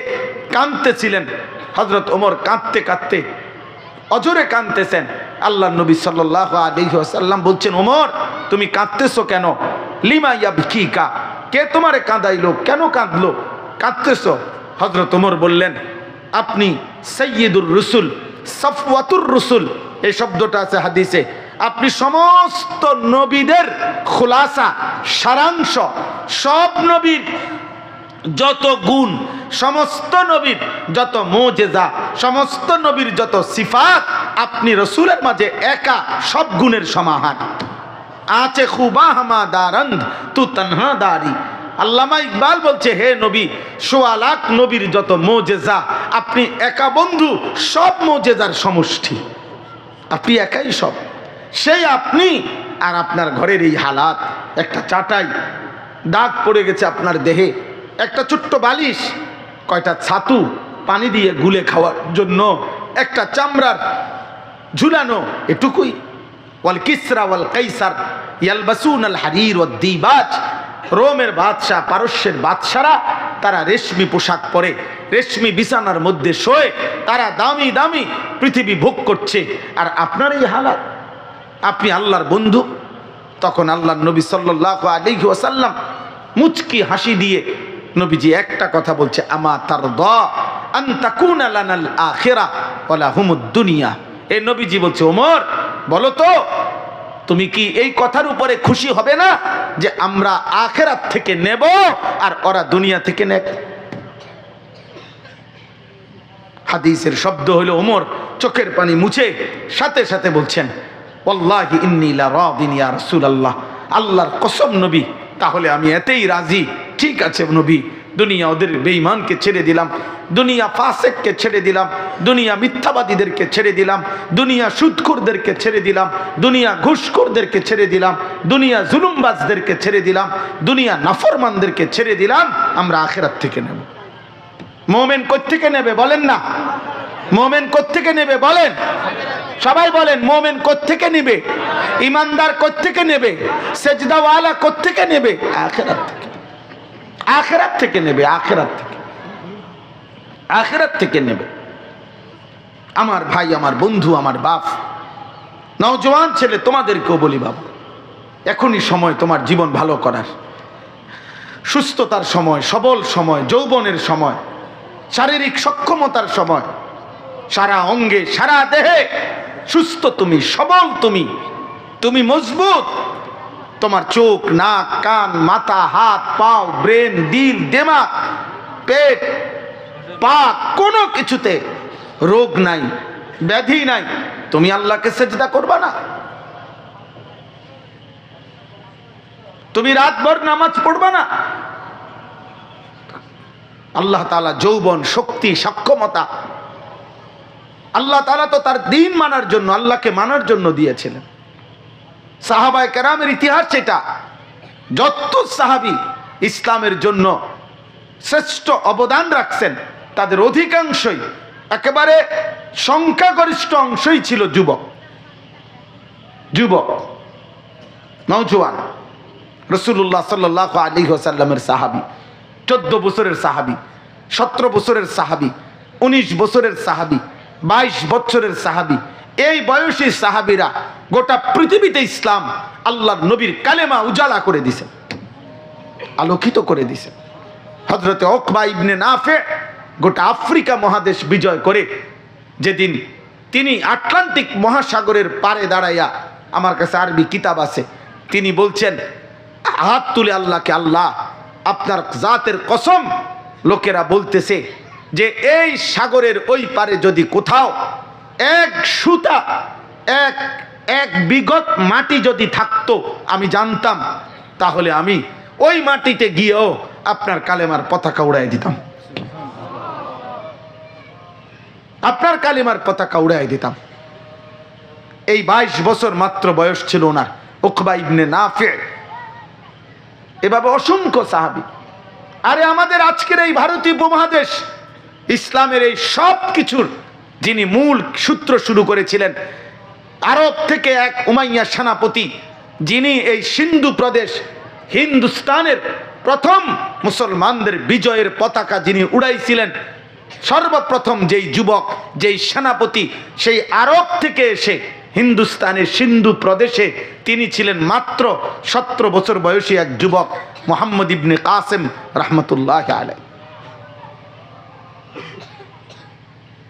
কাঁদতেছিলেন। হযরত ওমর কাঁদতে কাঁদতে অজরে কাঁদতেছেন। আল্লাহ নবী সাল্লাল্লাহু আলাইহি ওয়াসাল্লাম বলছেন, ওমর তুমি কাঁদতেছো কেন? লিমা ইয়াবকিকা, কে তোমারে কাঁদাইলো, কেন কাঁদলো, কাঁদতেছো? হযরত ওমর বললেন, আপনি সাইয়্যিদুর রসুল, সাফওয়াতুর রসুল, এই শব্দটা আছে হাদিসে, আপনি সমস্ত নবীদের খুলাসা, সারাংশ, সব নবীর যত গুণ, সমস্ত নবীর যত মুজিজা, সমস্ত নবীর যত সিফাত, আপনি রসুলের মাঝে একা সব গুণের সমাহার। আছে খুবাহমা দারন্দ তু তনহা দারি। আল্লামা ইকবাল বলছে, হে নবী, ১৬ লাখ নবীর যত মুজিজা, আপনি একা বন্ধু সব মুজিজার সমষ্টি, আপনি একাই সব। সেই আপনি, আর আপনার ঘরের এই হালাত, একটা চাটাই, দাগ পড়ে গেছে আপনার দেহে, একটা ছোট্ট বালিশ, কয়টা ছাতু পানি দিয়ে গুলে খাওয়ার জন্য, একটা চামড়ার ঝুলানো, এটুকুই। ওয়াল কিসরা ওয়াল কাইসার ইয়ালবাসুন আল হারির ওয়াদ দিবাজ। রোমের বাদশাহ, পারস্যের বাদশারা তারা রেশমি পোশাক পরে, রেশমি বিছানার মধ্যে শোয়ে, তারা দামি দামি পৃথিবী ভোগ করছে। আর আপনার এই হালাত, আপনি আল্লাহর বন্ধু। তখন আল্লাহর নবী সাল্লাল্লাহু আলাইহি ওয়াসাল্লাম মুচকি হাসি দিয়ে নবীজি একটা কথা বলছে, আমা তারদা আন তাকুনা লানাল আখিরাহ ওয়া লাহুমুদ দুনিয়া। এই নবীজি বলছে, ওমর বলো তো, তুমি কি এই কথার উপরে খুশি হবে না যে আমরা আখিরাত থেকে নেব আর ওরা দুনিয়া থেকে নেক? হাদিসের শব্দ হলো ওমর চোখের পানি মুছে সাথে সাথে বলছেন, ওয়াল্লাহি ইন্নী লা রাদিন ইয়া রাসূলুল্লাহ, আল্লাহর কসম নবী, তাহলে আমি এতেই রাজি। ঠিক আছে নবী, দুনিয়া ওদের বেঈমানকে ছেড়ে দিলাম, দুনিয়া ফাসিককে ছেড়ে দিলাম, দুনিয়া মিথ্যাবাদীদেরকে ছেড়ে দিলাম, দুনিয়া সুদখোরদেরকে ছেড়ে দিলাম, দুনিয়া ঘুষখোরদেরকে ছেড়ে দিলাম, দুনিয়া জুলুমবাজদেরকে ছেড়ে দিলাম, দুনিয়া নাফরমানদেরকে ছেড়ে দিলাম, আমরা আখিরাত থেকে নেব। মুমিন কোত্থেকে নেবে বলেন না? মুমিন কোত্থেকে নেবে বলেন? সবাই বলেন, মুমিন কোত্থেকে নেবে? ইমানদার কোত্থেকে নেবে? সেজদাওয়ালা কোত্থেকে নেবে? আখিরাত থেকে। আখিরাত থেকে নেবে, আখিরাত থেকে, আখিরাত থেকে নেবে। আমার ভাই, আমার বন্ধু, আমার বাপ, নওজোয়ান ছেলে, তোমাদেরকেও বলি বাবা, এখনই সময় তোমার জীবন ভালো করার, সুস্থতার সময়, সবল সময়, যৌবনের সময়, শারীরিক সক্ষমতার সময়, সারা অঙ্গে সারা দেহে সুস্থ তুমি, সবল তুমি, তুমি মজবুত। তোমার চোখ, নাক, কান, মাথা, হাত, পাও, ব্রেন, দিল, দিমাগ, পেট, পা, কোনো কিছুতে রোগ নাই, ব্যাধি নাই, তুমি আল্লাহকে সেজদা করবা না? তুমি রাতভর নামাজ পড়বা না? আল্লাহ তাআলা যৌবন, শক্তি, সক্ষমতা আল্লাহ তাআলা তো তার দ্বীন মানার জন্য, আল্লাহকে মানার জন্য দিয়েছিলেন। সাহাবায়ে কেরামের ইতিহাস সেটা, যত সাহাবী ইসলামের জন্য শ্রেষ্ঠ অবদান রাখছেন তাদের অধিকাংশই, একেবারে সংখ্যাগরিষ্ঠ অংশই ছিল যুবক, যুবক, নওজোয়ান। রাসূলুল্লাহ সাল্লাল্লাহু আলাইহি ওয়াসাল্লামের সাহাবী, 14 বছরের সাহাবী, 17 বছরের সাহাবী, 19 বছরের সাহাবী, 22 বছরের সাহাবী, এই বয়সী সাহাবীরা গোটা পৃথিবীতে ইসলাম, আল্লাহর নবীর কালেমা উজালা করে দিয়েছেন, আলোকিত করে দিয়েছেন। হযরতে উকবা ইবনে নাফে গোটা আফ্রিকা মহাদেশ বিজয় করে যেদিন তিনি আটলান্টিক মহাসাগরের পারে দাঁড়াইয়া, আমার কাছে আরবি কিতাব আছে, তিনি বলছেন, হাত তুলে আল্লাহকে, আল্লাহ আপনার জাতের কসম, লোকেরা বলতেছে যে এই সাগরের ওই পারে যদি কোথাও এক সুতা, এক বিঘত মাটি যদি থাকতো, আমি জানতাম, তাহলে আমি ওই মাটিতে গিয়েও আপনার কালেমার পতাকা উড়াই দিতাম, আপনার কালেমার পতাকা উড়াই দিতাম। এই 22 বছর মাত্র বয়স ছিল ওনার, উকবা ইবনে নাফে। এভাবে অসংখ্য সাহাবী। আরে আমাদের আজকের এই ভারতীয় উপমহাদেশ, ইসলামের এই সব কিছুর যিনি মূল সূত্র শুরু করেছিলেন, আরব থেকে এক উমাইয়া সেনাপতি, যিনি এই সিন্ধু প্রদেশ, হিন্দুস্তানের প্রথম মুসলমানদের বিজয়ের পতাকা যিনি উড়াইছিলেন, সর্বপ্রথম যেই যুবক, যেই সেনাপতি, সেই আরব থেকে এসে হিন্দুস্তানের সিন্ধু প্রদেশে তিনি ছিলেন মাত্র 17 বছর বয়সী এক যুবক, মুহাম্মদ ইবনে কাসেম রাহমাতুল্লাহ আলাইহি।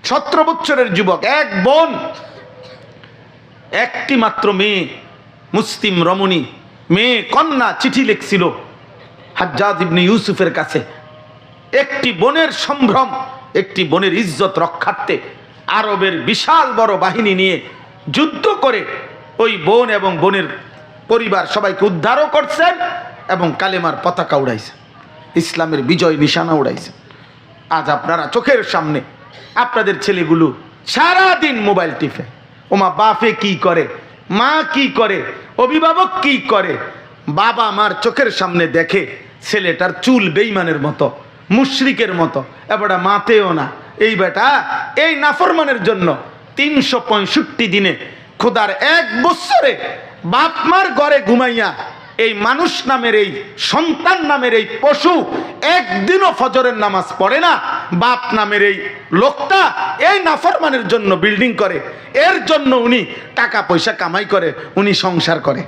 17 বছরের যুবক, এক বোন, একটি মাত্র মেয়ে, মুসলিম রমণী, মেয়ে কন্যা চিঠি লিখছিল হাজ্জাজ ইবনে ইউসুফের কাছে। একটি বোনের সম্ভ্রম, একটি বোনের ইজ্জত রক্ষার্থে আরবের বিশাল বড় বাহিনী নিয়ে যুদ্ধ করে ওই বোন এবং বোনের পরিবার সবাইকে উদ্ধারও করছেন এবং কালেমার পতাকা উড়াইছেন, ইসলামের বিজয় নিশানা উড়াইছেন। আজ আপনারা চোখের সামনে আপনাদের ছেলেগুলো সারাদিন মোবাইল টিপে, ওমা বাপে কি করে, মা কি করে, অভিভাবক কি করে, বাবা মার চোখের সামনে দেখে ছেলেটার চুল বেঈমানের মতো, মুশরিকের মতো, এবারে মাতেও না। এই বেটা এই নাফরমানের জন্য 365 দিনে খোদার 1 বছরে বাপ মার ঘরে ঘুমাইয়া এই মানুষ নামের এই সন্তান নামের এই পশু একদিনও ফজরের নামাজ পড়ে না। বাপ নামের এই লোকটা এই নাফরমানের জন্য বিল্ডিং করে, এর জন্য উনি টাকা পয়সা কামাই করে, উনি সংসার করে।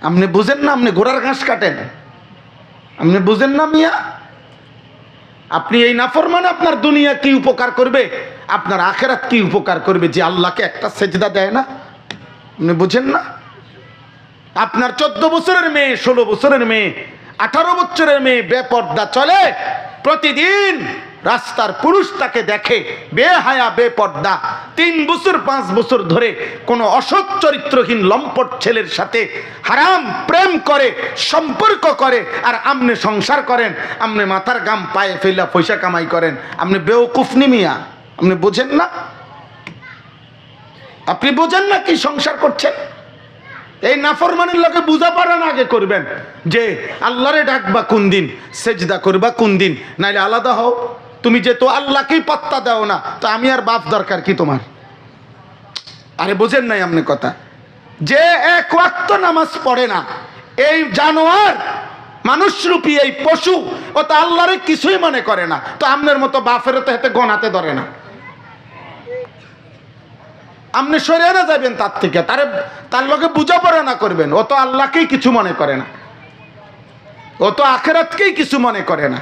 আপনি বুঝেন না? আপনি ঘোড়ার ঘাস কাটেন, আপনি বুঝেন না মিয়া? আপনি এই নাফরমান আপনার দুনিয়া কি উপকার করবে, আপনার আখেরাত কি উপকার করবে যে আল্লাহকে একটা সেজদা দেয় না? আপনি বুঝেন না? আপনার 14 বছরের মেয়ে, 16 বছরের মেয়ে, 18 বছরের মেয়ে বেপর্দা চলে, প্রতিদিন রাস্তার পুরুষ তাকে দেখে বেহায়া বেপর্দা। 3 বছর 5 বছর ধরে কোনো অসৎ চরিত্রহীন লম্পট ছেলের সাথে হারাম প্রেম করে, সম্পর্ক করে, আর আপনি সংসার করেন। আপনি মাথার গাম পায়ে ফেলা পয়সা কামাই করেন। আপনি বেওকুফ নি মিয়া? আপনি বোঝেন না? আপনি বোঝেন না কি সংসার করছেন? এই নাফরমানের লোকে বুঝা পারেন আগে করবেন যে আল্লাহরে ডাকবা কোন দিন, সেজদা করবা কোন দিন, নাইলে আলাদা হও। তুমি যে তো আল্লাহকেই পাত্তা দাও না, তো আমি আর বাপ দরকার কি তোমার? আরে বোঝেন নাই আপনি কথা? যে 1 ওয়াক্ত নামাজ পড়ে না, এই জানোয়ার মানুষরূপী এই পশু, ও তো আল্লাহরে কিছুই মনে করে না, তো আপনার মতো বাপেরও তো হাতে গনাতে ধরে না। আপনি সরিয়ে না যাবেন তার থেকে, তার লোকে বুঝাপড়া না করবেন। ও তো আল্লাহকেই কিছু মনে করে না, ও তো আখিরাতকেই কিছু মনে করে না,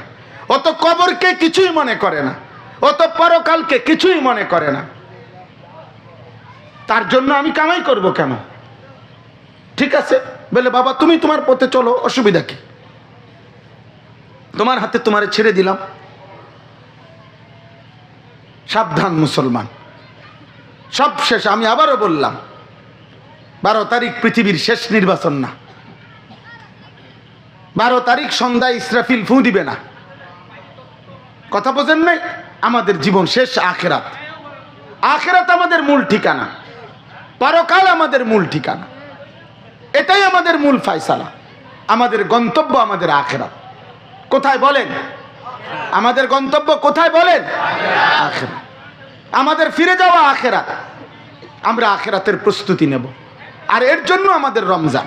ও তো কবরকে কিছুই মনে করে না, ও তো পরকালকে কিছুই মনে করে না। তার জন্য আমি কামাই করব কেন? ঠিক আছে বলে বাবা তুমি তোমার পথে চলো, অসুবিধা কি? তোমার হাতে তোমারে ছেড়ে দিলাম। সাবধান মুসলমান, সব শেষ। আমি আবারও বললাম 12 তারিখ পৃথিবীর শেষ নির্বাচন না। 12 তারিখ সন্ধ্যায় ইসরাফিল ফু দিবে না। কথা বোঝেন নাই? আমাদের জীবন শেষ। আখেরাত, আখেরাত আমাদের মূল ঠিকানা, পরকাল আমাদের মূল ঠিকানা। এটাই আমাদের মূল ফয়সালা। আমাদের গন্তব্য আমাদের আখেরাত। কোথায় বলেন? আমাদের গন্তব্য কোথায় বলেন? আখেরাত। আমাদের ফিরে যাওয়া আখেরাত। আমরা আখেরাতের প্রস্তুতি নেব, আর এর জন্য আমাদের রমজান,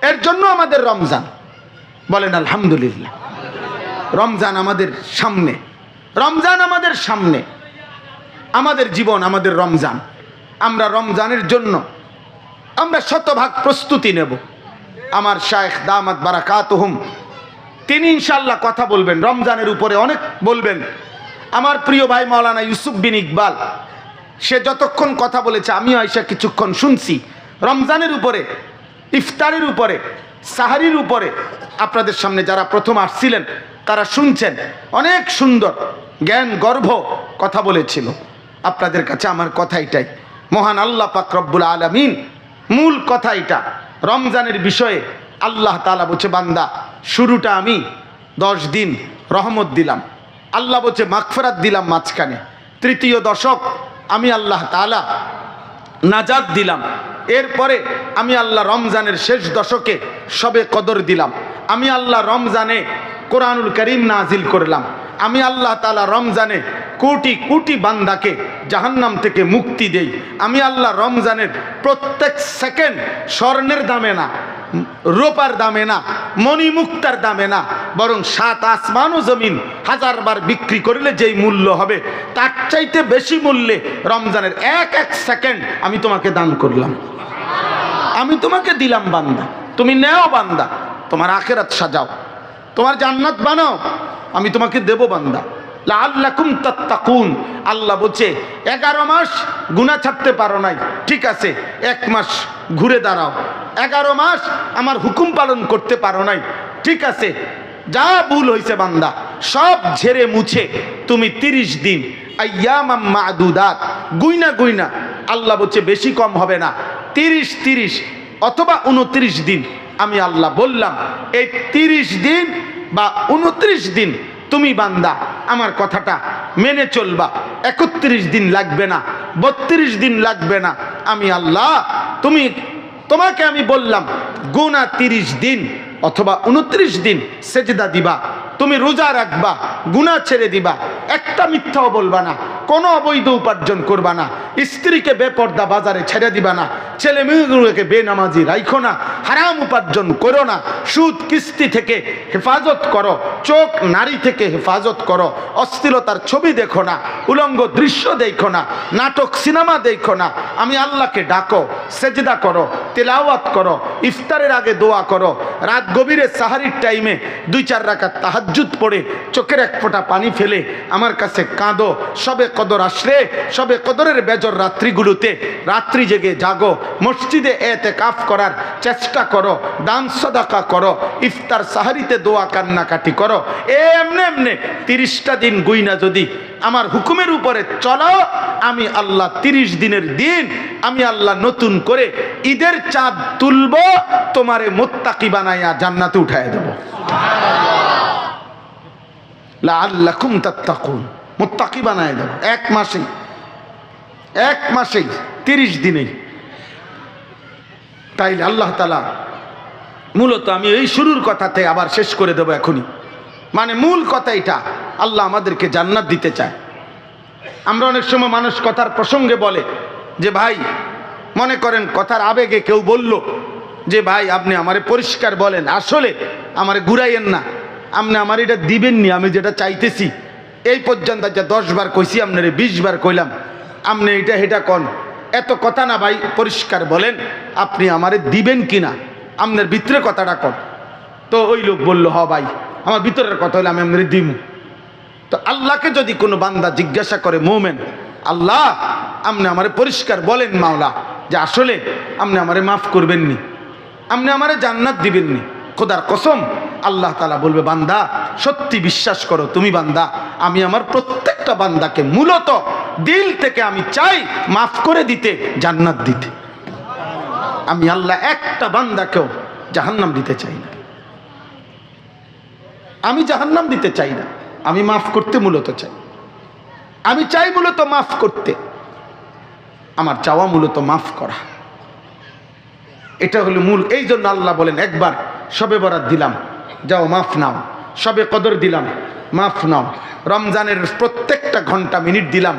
এর জন্য আমাদের রমজান। বলেন আলহামদুলিল্লাহ। রমজান আমাদের সামনে, রমজান আমাদের সামনে, আমাদের জীবন আমাদের রমজান। আমরা রমজানের জন্য আমরা শতভাগ প্রস্তুতি নেব। আমার শায়েখ দামাত বারাকাতুহুম তিনি ইনশাআল্লাহ কথা বলবেন রমজানের উপরে, অনেক বলবেন। আমার প্রিয় ভাই মাওলানা ইউসুফ বিন ইকবাল, সে যতক্ষণ কথা বলেছে আমিও আইসা কিছুক্ষণ শুনছি। রমজানের উপরে, ইফতারের উপরে, সাহারির উপরে আপনাদের সামনে যারা প্রথম আসছিলেন তারা শুনছেন, অনেক সুন্দর জ্ঞান গর্ভ কথা বলেছিল। আপনাদের কাছে আমার কথা এটাই, মহান আল্লাহ পাক রব্বুল আলামিন মূল কথা এটা। রমজানের বিষয়ে আল্লাহ তাআলা বলছে বান্দা শুরুটা আমি 10 দিন রহমত দিলাম, আল্লাহ বলছে মাগফিরাত দিলাম মাঝখানে, তৃতীয় দশক আমি আল্লাহ তাআলা নাজাত দিলাম, এরপরে আমি আল্লাহ রমজানের শেষ দশকে সবে কদর দিলাম, আমি আল্লাহ রমজানে কোরআনুল কারীম নাজিল করলাম, আমি আল্লাহ তাআলা রমজানে কোটি কোটি বান্দাকে জাহান্নাম থেকে মুক্তি দেই, আমি আল্লাহ রমজানের প্রত্যেক সেকেন্ড স্বর্ণের দামে না, রূপার দামে না, মণিমুক্তার দামে না, বরং 7 আসমান ও জমিন 1000 বার বিক্রি করলে যেই মূল্য হবে তার চাইতে বেশি মূল্যে রমজানের এক এক সেকেন্ড আমি তোমাকে দান করলাম, আমি তোমাকে দিলাম বান্দা, তুমি নেও বান্দা, তোমার আখিরাত সাজাও, তোমার জান্নাত বানাও, আমি তোমাকে দেব বান্দা। লাআল্লাকুম তাত্তাকুন। আল্লাহ বলছে 11 মাস গুনাহ ছাড়তে পারো নাই, ঠিক আছে 1 মাস ঘুরে দাঁড়াও। 11 মাস আমার হুকুম পালন করতে পারো নাই, ঠিক আছে যা ভুল হয়েছে বান্দা সব ঝেড়ে মুছে তুমি 30 দিন আইয়ামাম মাদুদাত গুইনা গুইনা, আল্লাহ বলছে বেশি কম হবে না, 30 অথবা 29 দিন আমি আল্লাহ বললাম, এই 30 দিন বা 29 দিন তুমি বান্দা আমার কথাটা মেনে চলবা। 31 দিন লাগবে না, 32 দিন লাগবে না, আমি আল্লাহ তোমাকে আমি বললাম গোনা 30 দিন অথবা 29 দিন সেজদা দিবা, তুমি রোজা রাখবা, গুনাহ ছেড়ে দিবা, একটা মিথ্যাও বলবা না, কোনো অবৈধ উপার্জন করবা না, স্ত্রীকে বেপর্দা বাজারে ছেড়ে দিবা না, ছেলে মেয়েগুলোকে বেনামাজি রাইখো না, হারাম উপার্জন করো না, সুদ কিস্তি থেকে হেফাজত করো, চোখ নারী থেকে হেফাজত করো, অশ্লীলতার ছবি দেখো না, উলঙ্গ দৃশ্য দেখো না, নাটক সিনেমা দেখো না। আমি আল্লাহকে ডাকো, সেজদা করো, তেলাওয়াত করো, ইফতারের আগে দোয়া করো, রাত গভীরে সাহারির টাইমে 2-4 রাকাত তাহাজ্জুদ পড়ে চোখের এক ফোঁটা পানি ফেলে আমার কাছে কাঁদো। সবে কদর আসলে, সবে কদরের বেজর রাত্রিগুলোতে রাত্রি জেগে জাগো, মসজিদে এতেকাফ করার চেষ্টা করো, দান সাদাকা করো, ইফতার সাহারিতে দোয়া কান্নাকাটি করো। এমনে এমনে 30টা দিন গুইনা যদি আমার হুকুমের উপরে চলো, আমি আল্লাহ 30 দিনের দিন আমি আল্লাহ নতুন করে ঈদের চাঁদ তুলব, তোমারে মুত্তাকি বানাইয়া জান্নাতে উঠায় দেব। লাআল্লাকুম তাত্তাকুন, মুত্তাকি বানায় দেব। এক মাসেই 30 দিনেই। তাইলে আল্লাহ তাআলা মূলত, আমি এই শুরুর কথাতে আবার শেষ করে দেব এখনই, মানে মূল কথা এটা, আল্লাহ আমাদেরকে জান্নাত দিতে চায়। আমরা অনেক সময় মানুষ কথার প্রসঙ্গে বলে যে ভাই, মনে করেন কথার আবেগে কেউ বলল যে ভাই আপনি আমারে পরিষ্কার বলেন, আসলে আমারে ঘুরাইয়েন না, আপনি আমার এটা দিবেননি, আমি যেটা চাইতেছি এই পর্যন্ত যা 10 বার কইছি আপনারে 20 বার কইলাম, আপনি এটা হেটা কন, এত কথা না ভাই, পরিষ্কার বলেন আপনি আমারে দিবেন কিনা, আপনার ভিতরে কথাটা কন। তো ওই লোক বলল, হ ভাই আমার ভিতরের কথা হলে আমি আপনারে দিমু। তো আল্লাহকে যদি কোনো বান্দা জিজ্ঞাসা করে, মোমেন আল্লাহ আপনি আমারে পরিষ্কার বলেন মাওলা, যে আসলে আপনি আমারে মাফ করবেননি, আপনি আমারে জান্নাত দিবেননি, খোদার কসম আল্লাহ তাআলা বলবে, বান্দা সত্যি বিশ্বাস করো তুমি বান্দা, আমি আমার প্রত্যেকটা বান্দাকে মূলত দিল থেকে আমি চাই মাফ করে দিতে, জান্নাত দিতে। আমি আল্লাহ একটা বান্দাকেও জাহান্নাম দিতে চাই না, আমি জাহান্নাম দিতে চাই না, আমি মাফ করতে মূলত চাই। আমি চাই মূলত মাফ করতে, আমার চাওয়া মূলত মাফ করা, এটা হলো মূল। এই জন্য আল্লাহ বলেন, একবার শবে বরাত দিলাম, যাও মাফ নাও, শবে কদর দিলাম, মাফ নাও, রমজানের প্রত্যেকটা ঘন্টা মিনিট দিলাম,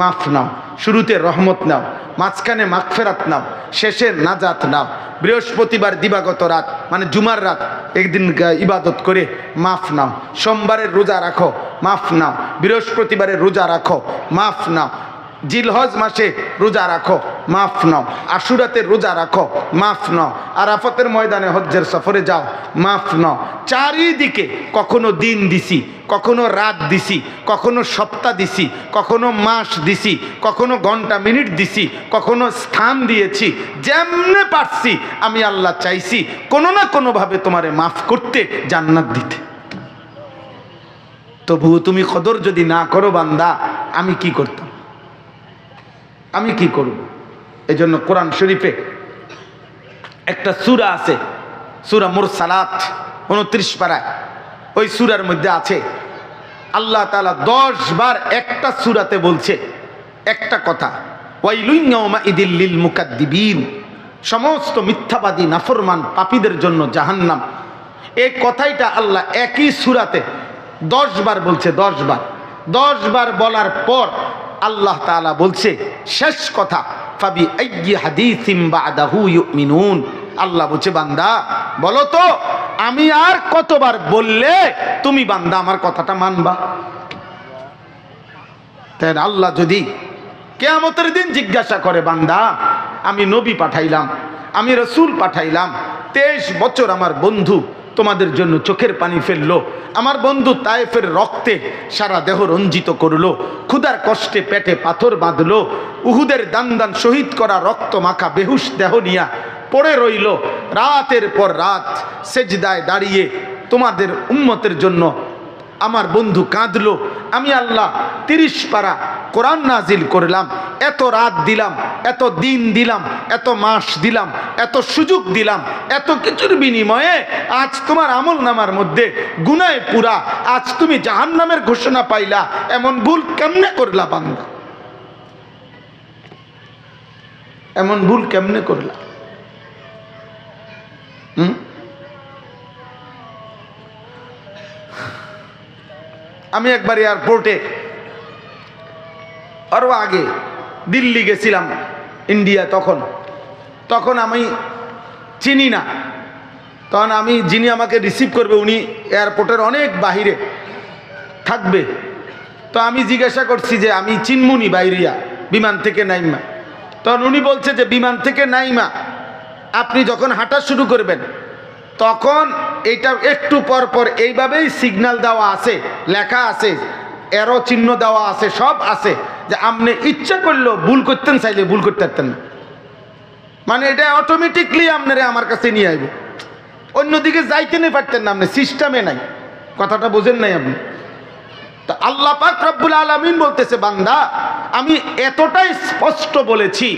মাফ নাও। শুরুতে রহমত নাও, মাঝখানে মাগফিরাত নাও, শেষে নাজাত নাও। বৃহস্পতিবার দিবাগত রাত মানে জুমার রাত একদিন ইবাদত করে মাফ নাও। সোমবারের রোজা রাখো, মাফ নাও। বৃহস্পতিবারের রোজা রাখো, মাফ নাও। জিলহজ মাসে রোজা রাখো, মাফ নাও। আশুরাতে রোজা রাখো, মাফ নাও। আরাফাতের ময়দানে হজ্জের সফরে যাও, মাফ নাও। চারিদিকে কখনো দিন দিছি, কখনো রাত দিছি, কখনো সপ্তাহ দিছি, কখনো মাস দিছি, কখনো ঘন্টা মিনিট দিছি, কখনো স্থান দিয়েছি, যেমনে পারছি আমি আল্লাহ চাইছি কোনো না কোনোভাবে তোমারে মাফ করতে, জান্নাত দিতে। তবুও তুমি কদর যদি না করো বান্দা, আমি কি করতাম, আমি কি করব? এই জন্য কোরআন শরীফে একটা সূরা আছে, সূরা মুরসালাত 29 পারায়, ওই সূরার মধ্যে আছে আল্লাহ তাআলা 10 বার একটা সূরাতে বলছে একটা কথা, ওয়াইলুন ইয়াউমাইদিল লিল মুকাদ্দিবিন, সমস্ত মিথ্যাবাদী নাফরমান পাপীদের জন্য জাহান্নাম। এই কথাইটা আল্লাহ একই সূরাতে 10 বার বলছে, 10 বার। 10 বার বলার পর আল্লাহ তাআলা বলছে শেষ কথা, ফাবি আইয়্যি হাদিসিম বাদাহু ইউমিনুন। আল্লাহ বলছে, বান্দা বলো তো আমি আর কতবার বললে তুমি বান্দা আমার কথাটা মানবা? তাই আল্লাহ যদি কিয়ামতের দিন জিজ্ঞাসা করে, বান্দা আমি নবী পাঠাইলাম, আমি রাসূল পাঠাইলাম, 23 বছর আমার বন্ধু তোমাদের জন্য চোখের পানি ফেললো, আমার বন্ধু তায়েফের রক্তে সারা দেহ রঞ্জিত করলো, ক্ষুধার কষ্টে পেটে পাথর বাঁধলো, উহুদের দান দান শহীদ করা রক্ত মাখা বেহুশ দেহ নিয়া পড়ে রইল, রাতের পর রাত সেজদায় দাঁড়িয়ে তোমাদের উম্মতের জন্য আমার বন্ধু কাঁদলো। আমি আল্লাহ 30 পারা কোরআন নাজিল করলাম, এত রাত দিলাম, এত দিন দিলাম, এত মাস দিলাম, এত সুযোগ দিলাম, এত কিছুর বিনিময়ে আজ তোমার আমল নামার মধ্যে গুনাহে পুরা, আজ তুমি জাহান্নামের ঘোষণা পাইলা, এমন ভুল কেমনে করলা বান্দা? এমন ভুল কেমনে করলা? আমি একবার এয়ারপোর্টে আরও আগে দিল্লি গেছিলাম, ইন্ডিয়া। তখন আমি চিনি না, তখন আমি যিনি আমাকে রিসিভ করবে উনি এয়ারপোর্টের অনেক বাহিরে থাকবে। তো আমি জিজ্ঞাসা করছি যে আমি চিনমুনি বাইরিয়া বিমান থেকে নাইমা। তখন উনি বলছে যে বিমান থেকে নাইমা আপনি যখন হাঁটা শুরু করবেন তখন এটা একটু পর পর এইভাবেই সিগন্যাল দেওয়া আছে, লেখা আছে, এরো চিহ্ন দেওয়া আছে, সব আছে যে আপনি ইচ্ছা করলেও ভুল করতেন, চাইলে ভুল করতে পারতেন না। মানে এটা অটোমেটিকলি আপনারা আমার কাছে নিয়ে আসবে, অন্যদিকে যাইতে না পারতেন না, আপনি সিস্টেমে নাই। কথাটা বোঝেন নাই আপনি? তা আল্লাহ পাক রব্বুল আলামিন বলতেছে, বান্দা আমি এতটাই স্পষ্ট বলেছি,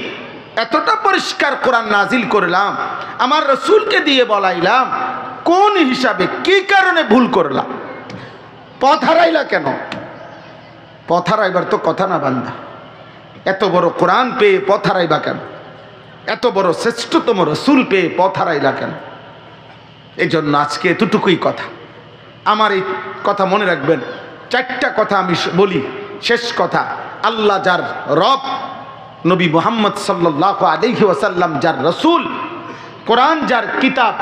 এতটা পরিষ্কার কোরআন নাজিল করলাম, আমার রসুলকে দিয়ে বলাইলাম কোন হিসাবে কি কারণে ভুল করলাম, পথ হারাইলা কেন? পথ হারাইবার তো কথা না বান্দা, এত বড় কোরআন পেয়ে পথ হারাইবা কেন? এত বড় শ্রেষ্ঠতম রসুল পেয়ে পথ হারাইলা কেন? এই জন্য আজকে এতটুকুই কথা। আমার এই কথা মনে রাখবেন, চারটা কথা আমি বলি, শেষ কথা। আল্লাহ যার রব, নবী মুহাম্মদ সাল্লাল্লাহু আলাইহি ওয়াসাল্লাম যার রসুল, কোরআন যার কিতাব,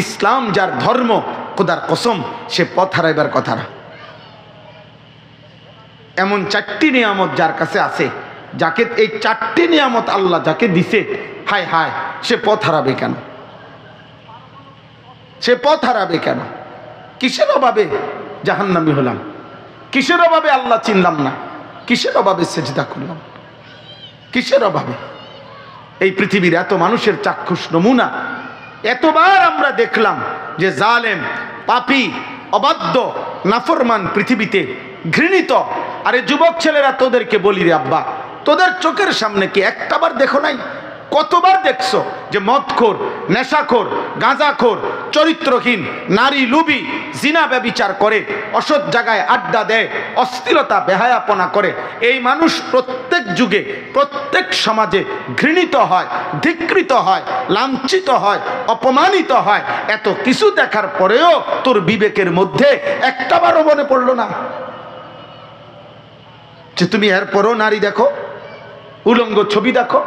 ইসলাম যার ধর্ম, খোদার কসম সে পথ হারাইবার কথা না। এমন চারটি নিয়ামত যার কাছে আছে, যাকে এই চারটি নিয়ামত আল্লাহ যাকে দিছে, হায় হায় সে পথ হারাবে কেন? সে পথ হারাবে কেন? কিসের অভাবে জাহান্নামী হলাম? কিসের অভাবে আল্লাহ চিনলাম না? কিসের অভাবে সেজদা করলাম? কিসের অভাবে? এই পৃথিবীর এত মানুষের চাক্ষুষ নমুনা এতবার আমরা দেখলাম যে জালেম, পাপী, অবাধ্য, নাফরমান পৃথিবীতে ঘৃণিত। আরে যুবক ছেলেরা, তোদেরকে বলি রে আব্বা, তোদের চোখের সামনে কি একটাবার দেখো নাই? কতবার দেখছো যে মদখোর, নেশাখোর, গাঁজাখোর, চরিত্রহীন, নারী লুবি, জিনা ব্যভিচার করে, অসৎ জায়গায় আড্ডা দেয়, অস্থিরতা বেহায়াপনা করে। এই মানুষ প্রত্যেক যুগে, প্রত্যেক সমাজে ঘৃণিত হয়, ধিক্কৃত হয়, লাঞ্ছিত হয়, অপমানিত হয়। এত কিছু দেখার পরেও তোর বিবেকের মধ্যে একটাবারও মনে পড়লো না যে তুমি এরপরও নারী দেখো, উলঙ্গ ছবি দেখো,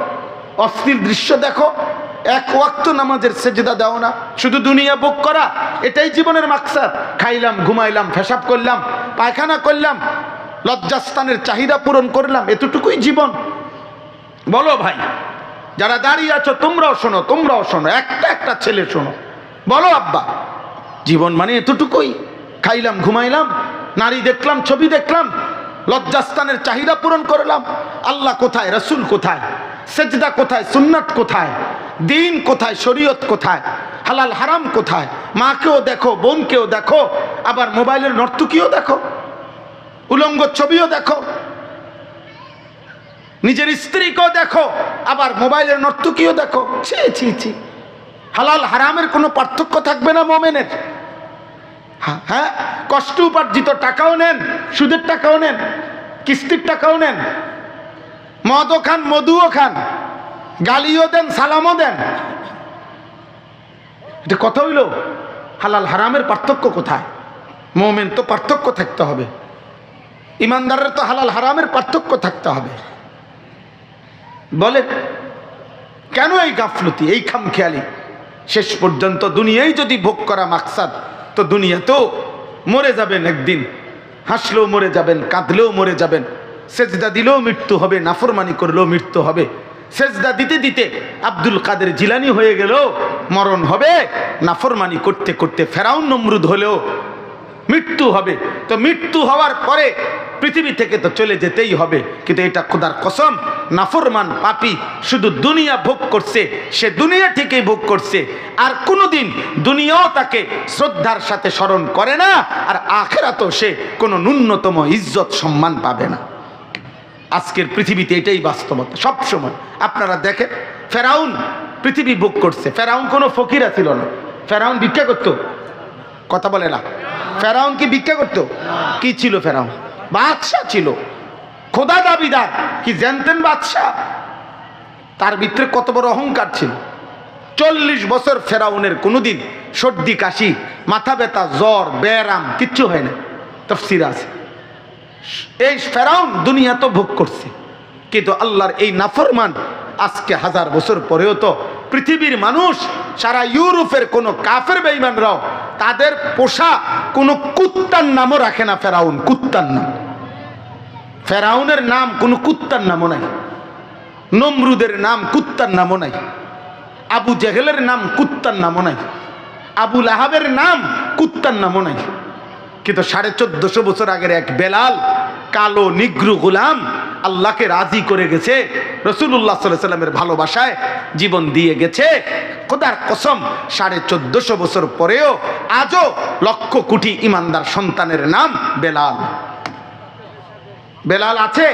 অশ্লীল দৃশ্য দেখো, এক ওয়াক্ত নামাজের সেজদা দাও না, শুধু দুনিয়া ভোগ করা, এটাই জীবনের মাকসাদ। খাইলাম, ঘুমাইলাম, পেশাব করলাম, পায়খানা করলাম, লজ্জাস্থানের চাহিদা পূরণ করলাম, এতটুকুই জীবন? বলো ভাই, যারা দাঁড়িয়ে আছো তোমরাও শোনো, তোমরাও শোনো, একটা একটা ছেলে শোনো, বলো আব্বা, জীবন মানে এতটুকুই? খাইলাম, ঘুমাইলাম, নারী দেখলাম, ছবি দেখলাম, লজ্জাস্থানের চাহিদা পূরণ করলাম। আল্লাহ কোথায়? রসুল কোথায়? সেজদা কোথায়? সুন্নাত কোথায়? দিন কোথায়? শরীয়ত কোথায়? হালাল হারাম কোথায়? মাকেও দেখো, বোনকেও দেখো, আবার মোবাইলের নর্তকীও দেখো, উলঙ্গ ছবিও দেখো, নিজের স্ত্রীকেও দেখো, আবার মোবাইলের নর্তকীও দেখো। ছি ছি ছি! হালাল হারামের কোনো পার্থক্য থাকবে না মোমেনের? হ্যাঁ, কষ্ট উপার্জিত টাকাও নেন, সুদের টাকাও নেন, কিস্তির টাকাও নেন, মদও খান, মধুও খান, গালিও দেন, সালামও দেন। এটা কথা হইল? হালাল হারামের পার্থক্য কোথায়? মোমেন তো পার্থক্য থাকতে হবে, ইমানদারের তো হালাল হারামের পার্থক্য থাকতে হবে। বলে কেন এই গাফলতি, এই খামখেয়ালি? শেষ পর্যন্ত দুনিয়ায় যদি ভোগ করা মাকসাদ, তো দুনিয়া তো মরে যাবেন একদিন, হাসলেও মরে যাবেন, কাঁদলেও মরে যাবেন, সেজদা দিলেও মৃত্যু হবে, নাফরমানি করলেও মৃত্যু হবে। সেজদা দিতে দিতে আব্দুল কাদের জিলানি হয়ে গেলেও মরণ হবে, নাফরমানি করতে করতে ফেরাউন নমরুদ হলেও মৃত্যু হবে। তো মৃত্যু হওয়ার পরে পৃথিবী থেকে তো চলে যেতেই হবে, কিন্তু এটা খোদার কসম, নাফরমান পাপী শুধু দুনিয়া ভোগ করছে, সে দুনিয়া থেকেই ভোগ করছে, আর কোনোদিন দুনিয়াও তাকে শ্রদ্ধার সাথে স্মরণ করে না, আর আখিরাতেও সে কোনো ন্যূনতম ইজ্জত সম্মান পাবে না। আজকের পৃথিবীতে এটাই বাস্তবতা। সব সময় আপনারা দেখেন, ফেরাউন পৃথিবী ভোগ করছে, ফেরাউন কোনো ফকিরা ছিল না, ফেরাউন ভিক্ষা করতো। কথা বলে না? ফেরাউন কি ভিক্ষা করতো? কি ছিল ফেরাউন? বাদশাহ ছিল, খোদা দাবিদার, কি জানতেন বাদশাহ? তার ভিতরে কত বড় অহংকার ছিল। 40 বছর ফেরাউনের কোনোদিন সর্দি কাশি, মাথা ব্যথা, জ্বর, ব্যারাম কিচ্ছু হয় না, তাফসীর আছে। এই ফেরাউন দুনিয়া তো ভোগ করছে, কিন্তু আল্লাহর এই নাফরমান আজকে 1000 বছর পরেও তো পৃথিবীর মানুষ, সারা ইউরোপের কোনো কাফের বেঈমানরাও তাদের পোষা কোনো কুত্তার নামও রাখে না। ফেরাউন, কুত্তার নাম, ফেরাউনের নাম কোনো কুত্তার নামও নাই, নমরুদের নাম কুত্তার নামও নাই, আবু জেহেলের নাম কুত্তার নামও নাই, আবু লাহাবের নাম কুত্তার নামও নাই। কিন্তু 1450 বছর আগের এক বেলাল, কালো নিগ্রু গোলাম, আল্লাহকে রাজি করে গেছে, রাসূলুল্লাহ সাল্লাল্লাহু আলাইহি সাল্লামের ভালোবাসায় জীবন দিয়ে গেছে। খোদার কসম, 1450 বছর পরেও আজও লক্ষ কোটি ইমানদার সন্তানের নাম বেলাল। বেলাল আছে,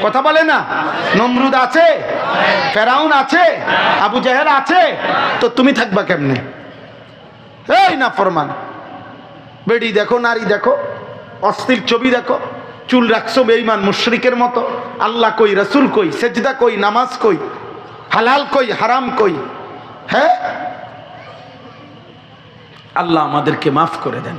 কথা বলে না? নমরুদ আছে, ফেরাউন আছে, আবু জেহেল আছে, তো তুমি থাকবা কেমনে? এই না ফরমান, বেডি দেখো, নারী দেখো, অশ্লীল ছবি দেখো, চুল রাখছো বেঈমান মুশরিকের মতো। আল্লাহ কই, রাসূল কই, সেজদা কই, নামাজ কই, হালাল কই, হারাম কই? হ্যাঁ, আল্লাহ আমাদেরকে মাফ করে দেন,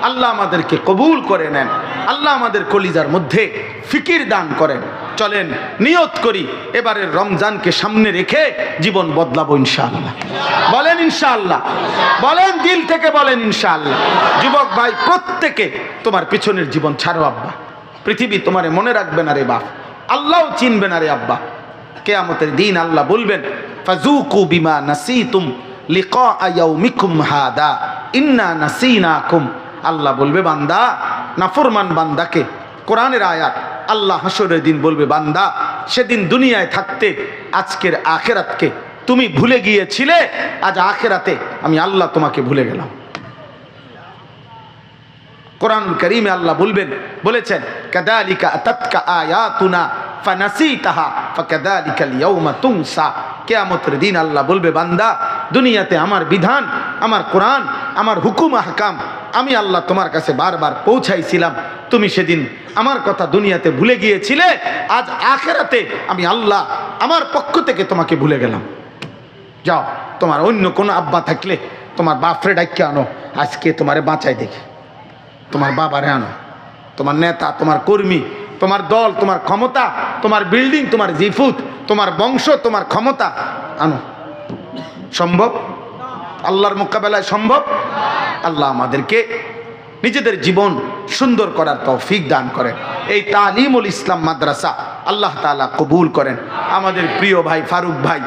আল্লাহ আমাদেরকে কবুল করে নেন, আল্লাহ আমাদের কলিজার মধ্যে ফিকির দান করেন। চলেন নিয়ত করি, এবারের রমজানকে সামনে রেখে জীবন বদলাবো ইনশাআল্লাহ। বলেন ইনশাআল্লাহ, বলেন দিল থেকে বলেন ইনশাআল্লাহ। যুবক ভাই, প্রত্যেকে তোমার পিছনের জীবন ছাড়ো আব্বা, পৃথিবী তোমারে মনে রাখবে না রে বাপ, আল্লাহও চিনবে না রে আব্বা। কিয়ামতের দিন আল্লাহ বলবেন, ফাজুকু বিমা নাসিতুম লিকা ইয়াউমিকুম হাদা ইন্না নাসিনাকুম। আল্লাহ বলবে, বান্দা, নাফরমান বান্দাকে, কোরআনের আয়াত, আল্লাহ হাসরের দিন বলবে, বান্দা, সেদিন দুনিয়ায় থাকতে আজকের আখিরাতকে তুমি ভুলে গিয়েছিলে, আজ আখিরাতে আমি আল্লাহ তোমাকে ভুলে গেলাম। কোরআনুল কারীমে আল্লাহ বলেছেন, কাযালিকা আতাতকা আয়াতুনা ফানাসিতাহা ফাকাযালিকাল ইয়াউমা তুনসা। কিয়ামতের দিন আল্লাহ বলবে, বান্দা, দুনিয়াতে আমার বিধান, আমার কোরআন, আমার হুকুম আহকাম আমি আল্লাহ তোমার কাছে বারবার পৌঁছাইছিলাম, তুমি সেদিন আমার কথা দুনিয়াতে ভুলে গিয়েছিলে, আজ আখিরাতে আমি আল্লাহ আমার পক্ষ থেকে তোমাকে ভুলে গেলাম। যাও, তোমার অন্য কোনো আব্বা থাকলে তোমার বাপরে ডাইকে আনো, আজকে তোমারে বাঁচাই দেখি। তোমার বাবারে আনো, তোমার নেতা, তোমার কর্মী, তোমার দল, তোমার ক্ষমতা, তোমার বিল্ডিং, তোমার জিফুত, তোমার বংশ, তোমার ক্ষমতা আনো। সম্ভব? আল্লাহর মোকাবেলায় সম্ভব? আল্লাহ আমাদেরকে নিজেদের জীবন সুন্দর করার তৌফিক দান করেন। এই তালিমুল ইসলাম মাদ্রাসা আল্লাহ তাআলা কবুল করেন। আমাদের প্রিয় ভাই ফারুক ভাই,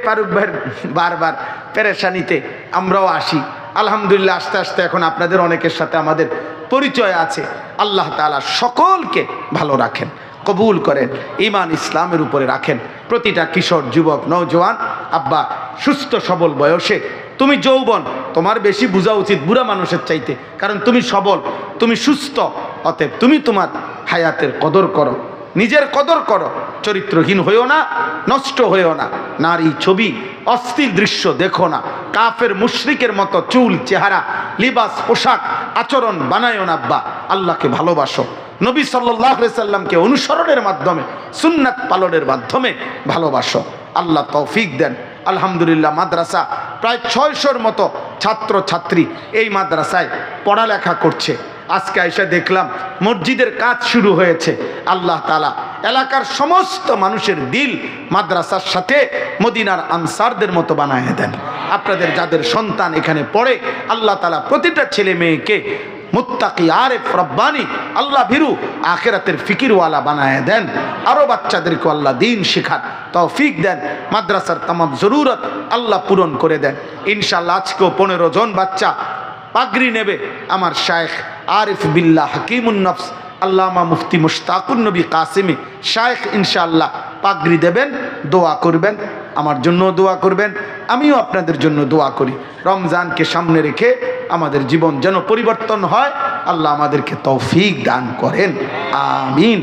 ফারুক ভাইয়ের বারবার পেরেশানিতে আমরাও আসি। আলহামদুলিল্লাহ, আস্তে আস্তে এখন আপনাদের অনেকের সাথে আমাদের পরিচয় আছে। আল্লাহ তাআলা সকলকে ভালো রাখেন, কবুল করেন, ঈমান ইসলামের উপরে রাখেন। প্রতিটা কিশোর, যুবক, নওজোয়ান আব্বা, সুস্থ সবল বয়সে তুমি যৌবন, তোমার বেশি বোঝা উচিত বুড়া মানুষের চাইতে, কারণ তুমি সবল, তুমি সুস্থ। অতএব তুমি তোমার হায়াতের কদর করো, নিজের কদর করো, চরিত্রহীন হইও না, নষ্ট হইও না, নারী ছবি, অশ্লীল দৃশ্য দেখো না, কাফের মুশরিকের মতো চুল, চেহারা, লিবাস, পোশাক, আচরণ বানায়ও না আব্বা। আল্লাহকে ভালোবাসো, নবী সাল্লাল্লাহু আলাইহি সাল্লামকে অনুসরণের মাধ্যমে, সুন্নাত পালনের মাধ্যমে ভালোবাসো। আল্লাহ তৌফিক দেন। আলহামদুলিল্লাহ, মাদ্রাসা প্রায় 600-র মতো ছাত্র ছাত্রী এই মাদ্রাসায় পড়ালেখা করছে। আজকে এসে দেখলাম মসজিদের কাজ শুরু হয়েছে। আল্লাহ তাআলা এলাকার সমস্ত মানুষের দিল মাদ্রাসার সাথে মদিনার আনসারদের মতো বানায় দেন। আপনাদের যাদের সন্তান এখানে পড়ে, আল্লাহ তাআলা প্রতিটা ছেলে মেয়েকে মুত্তাকি, আরেফ, রব্বানি, আল্লাহ ভীরু, আখিরাতের ফিকিরওয়ালা বানায় দেন। আরও বাচ্চাদেরকে আল্লাহ দিন শিখার তৌফিক দেন। মাদ্রাসার তামাম জরুরত আল্লাহ পূরণ করে দেন ইনশাআল্লাহ। আজকেও 15 জন বাচ্চা পাগড়ি নেবে। আমার শায়েখ আরিফ বিল্লাহ হাকিমুন নফস আল্লামা মুফতি মুশতাকুন নবী কাসিমি শায়েখ ইনশাআল্লাহ পাগড়ি দেবেন। দোয়া করবেন, আমার জন্য দোয়া করবেন, আমিও আপনাদের জন্য দোয়া করি। রমজানকে সামনে রেখে আমাদের জীবন যেন পরিবর্তন হয়, আল্লাহ আমাদেরকে তৌফিক দান করেন, আমিন।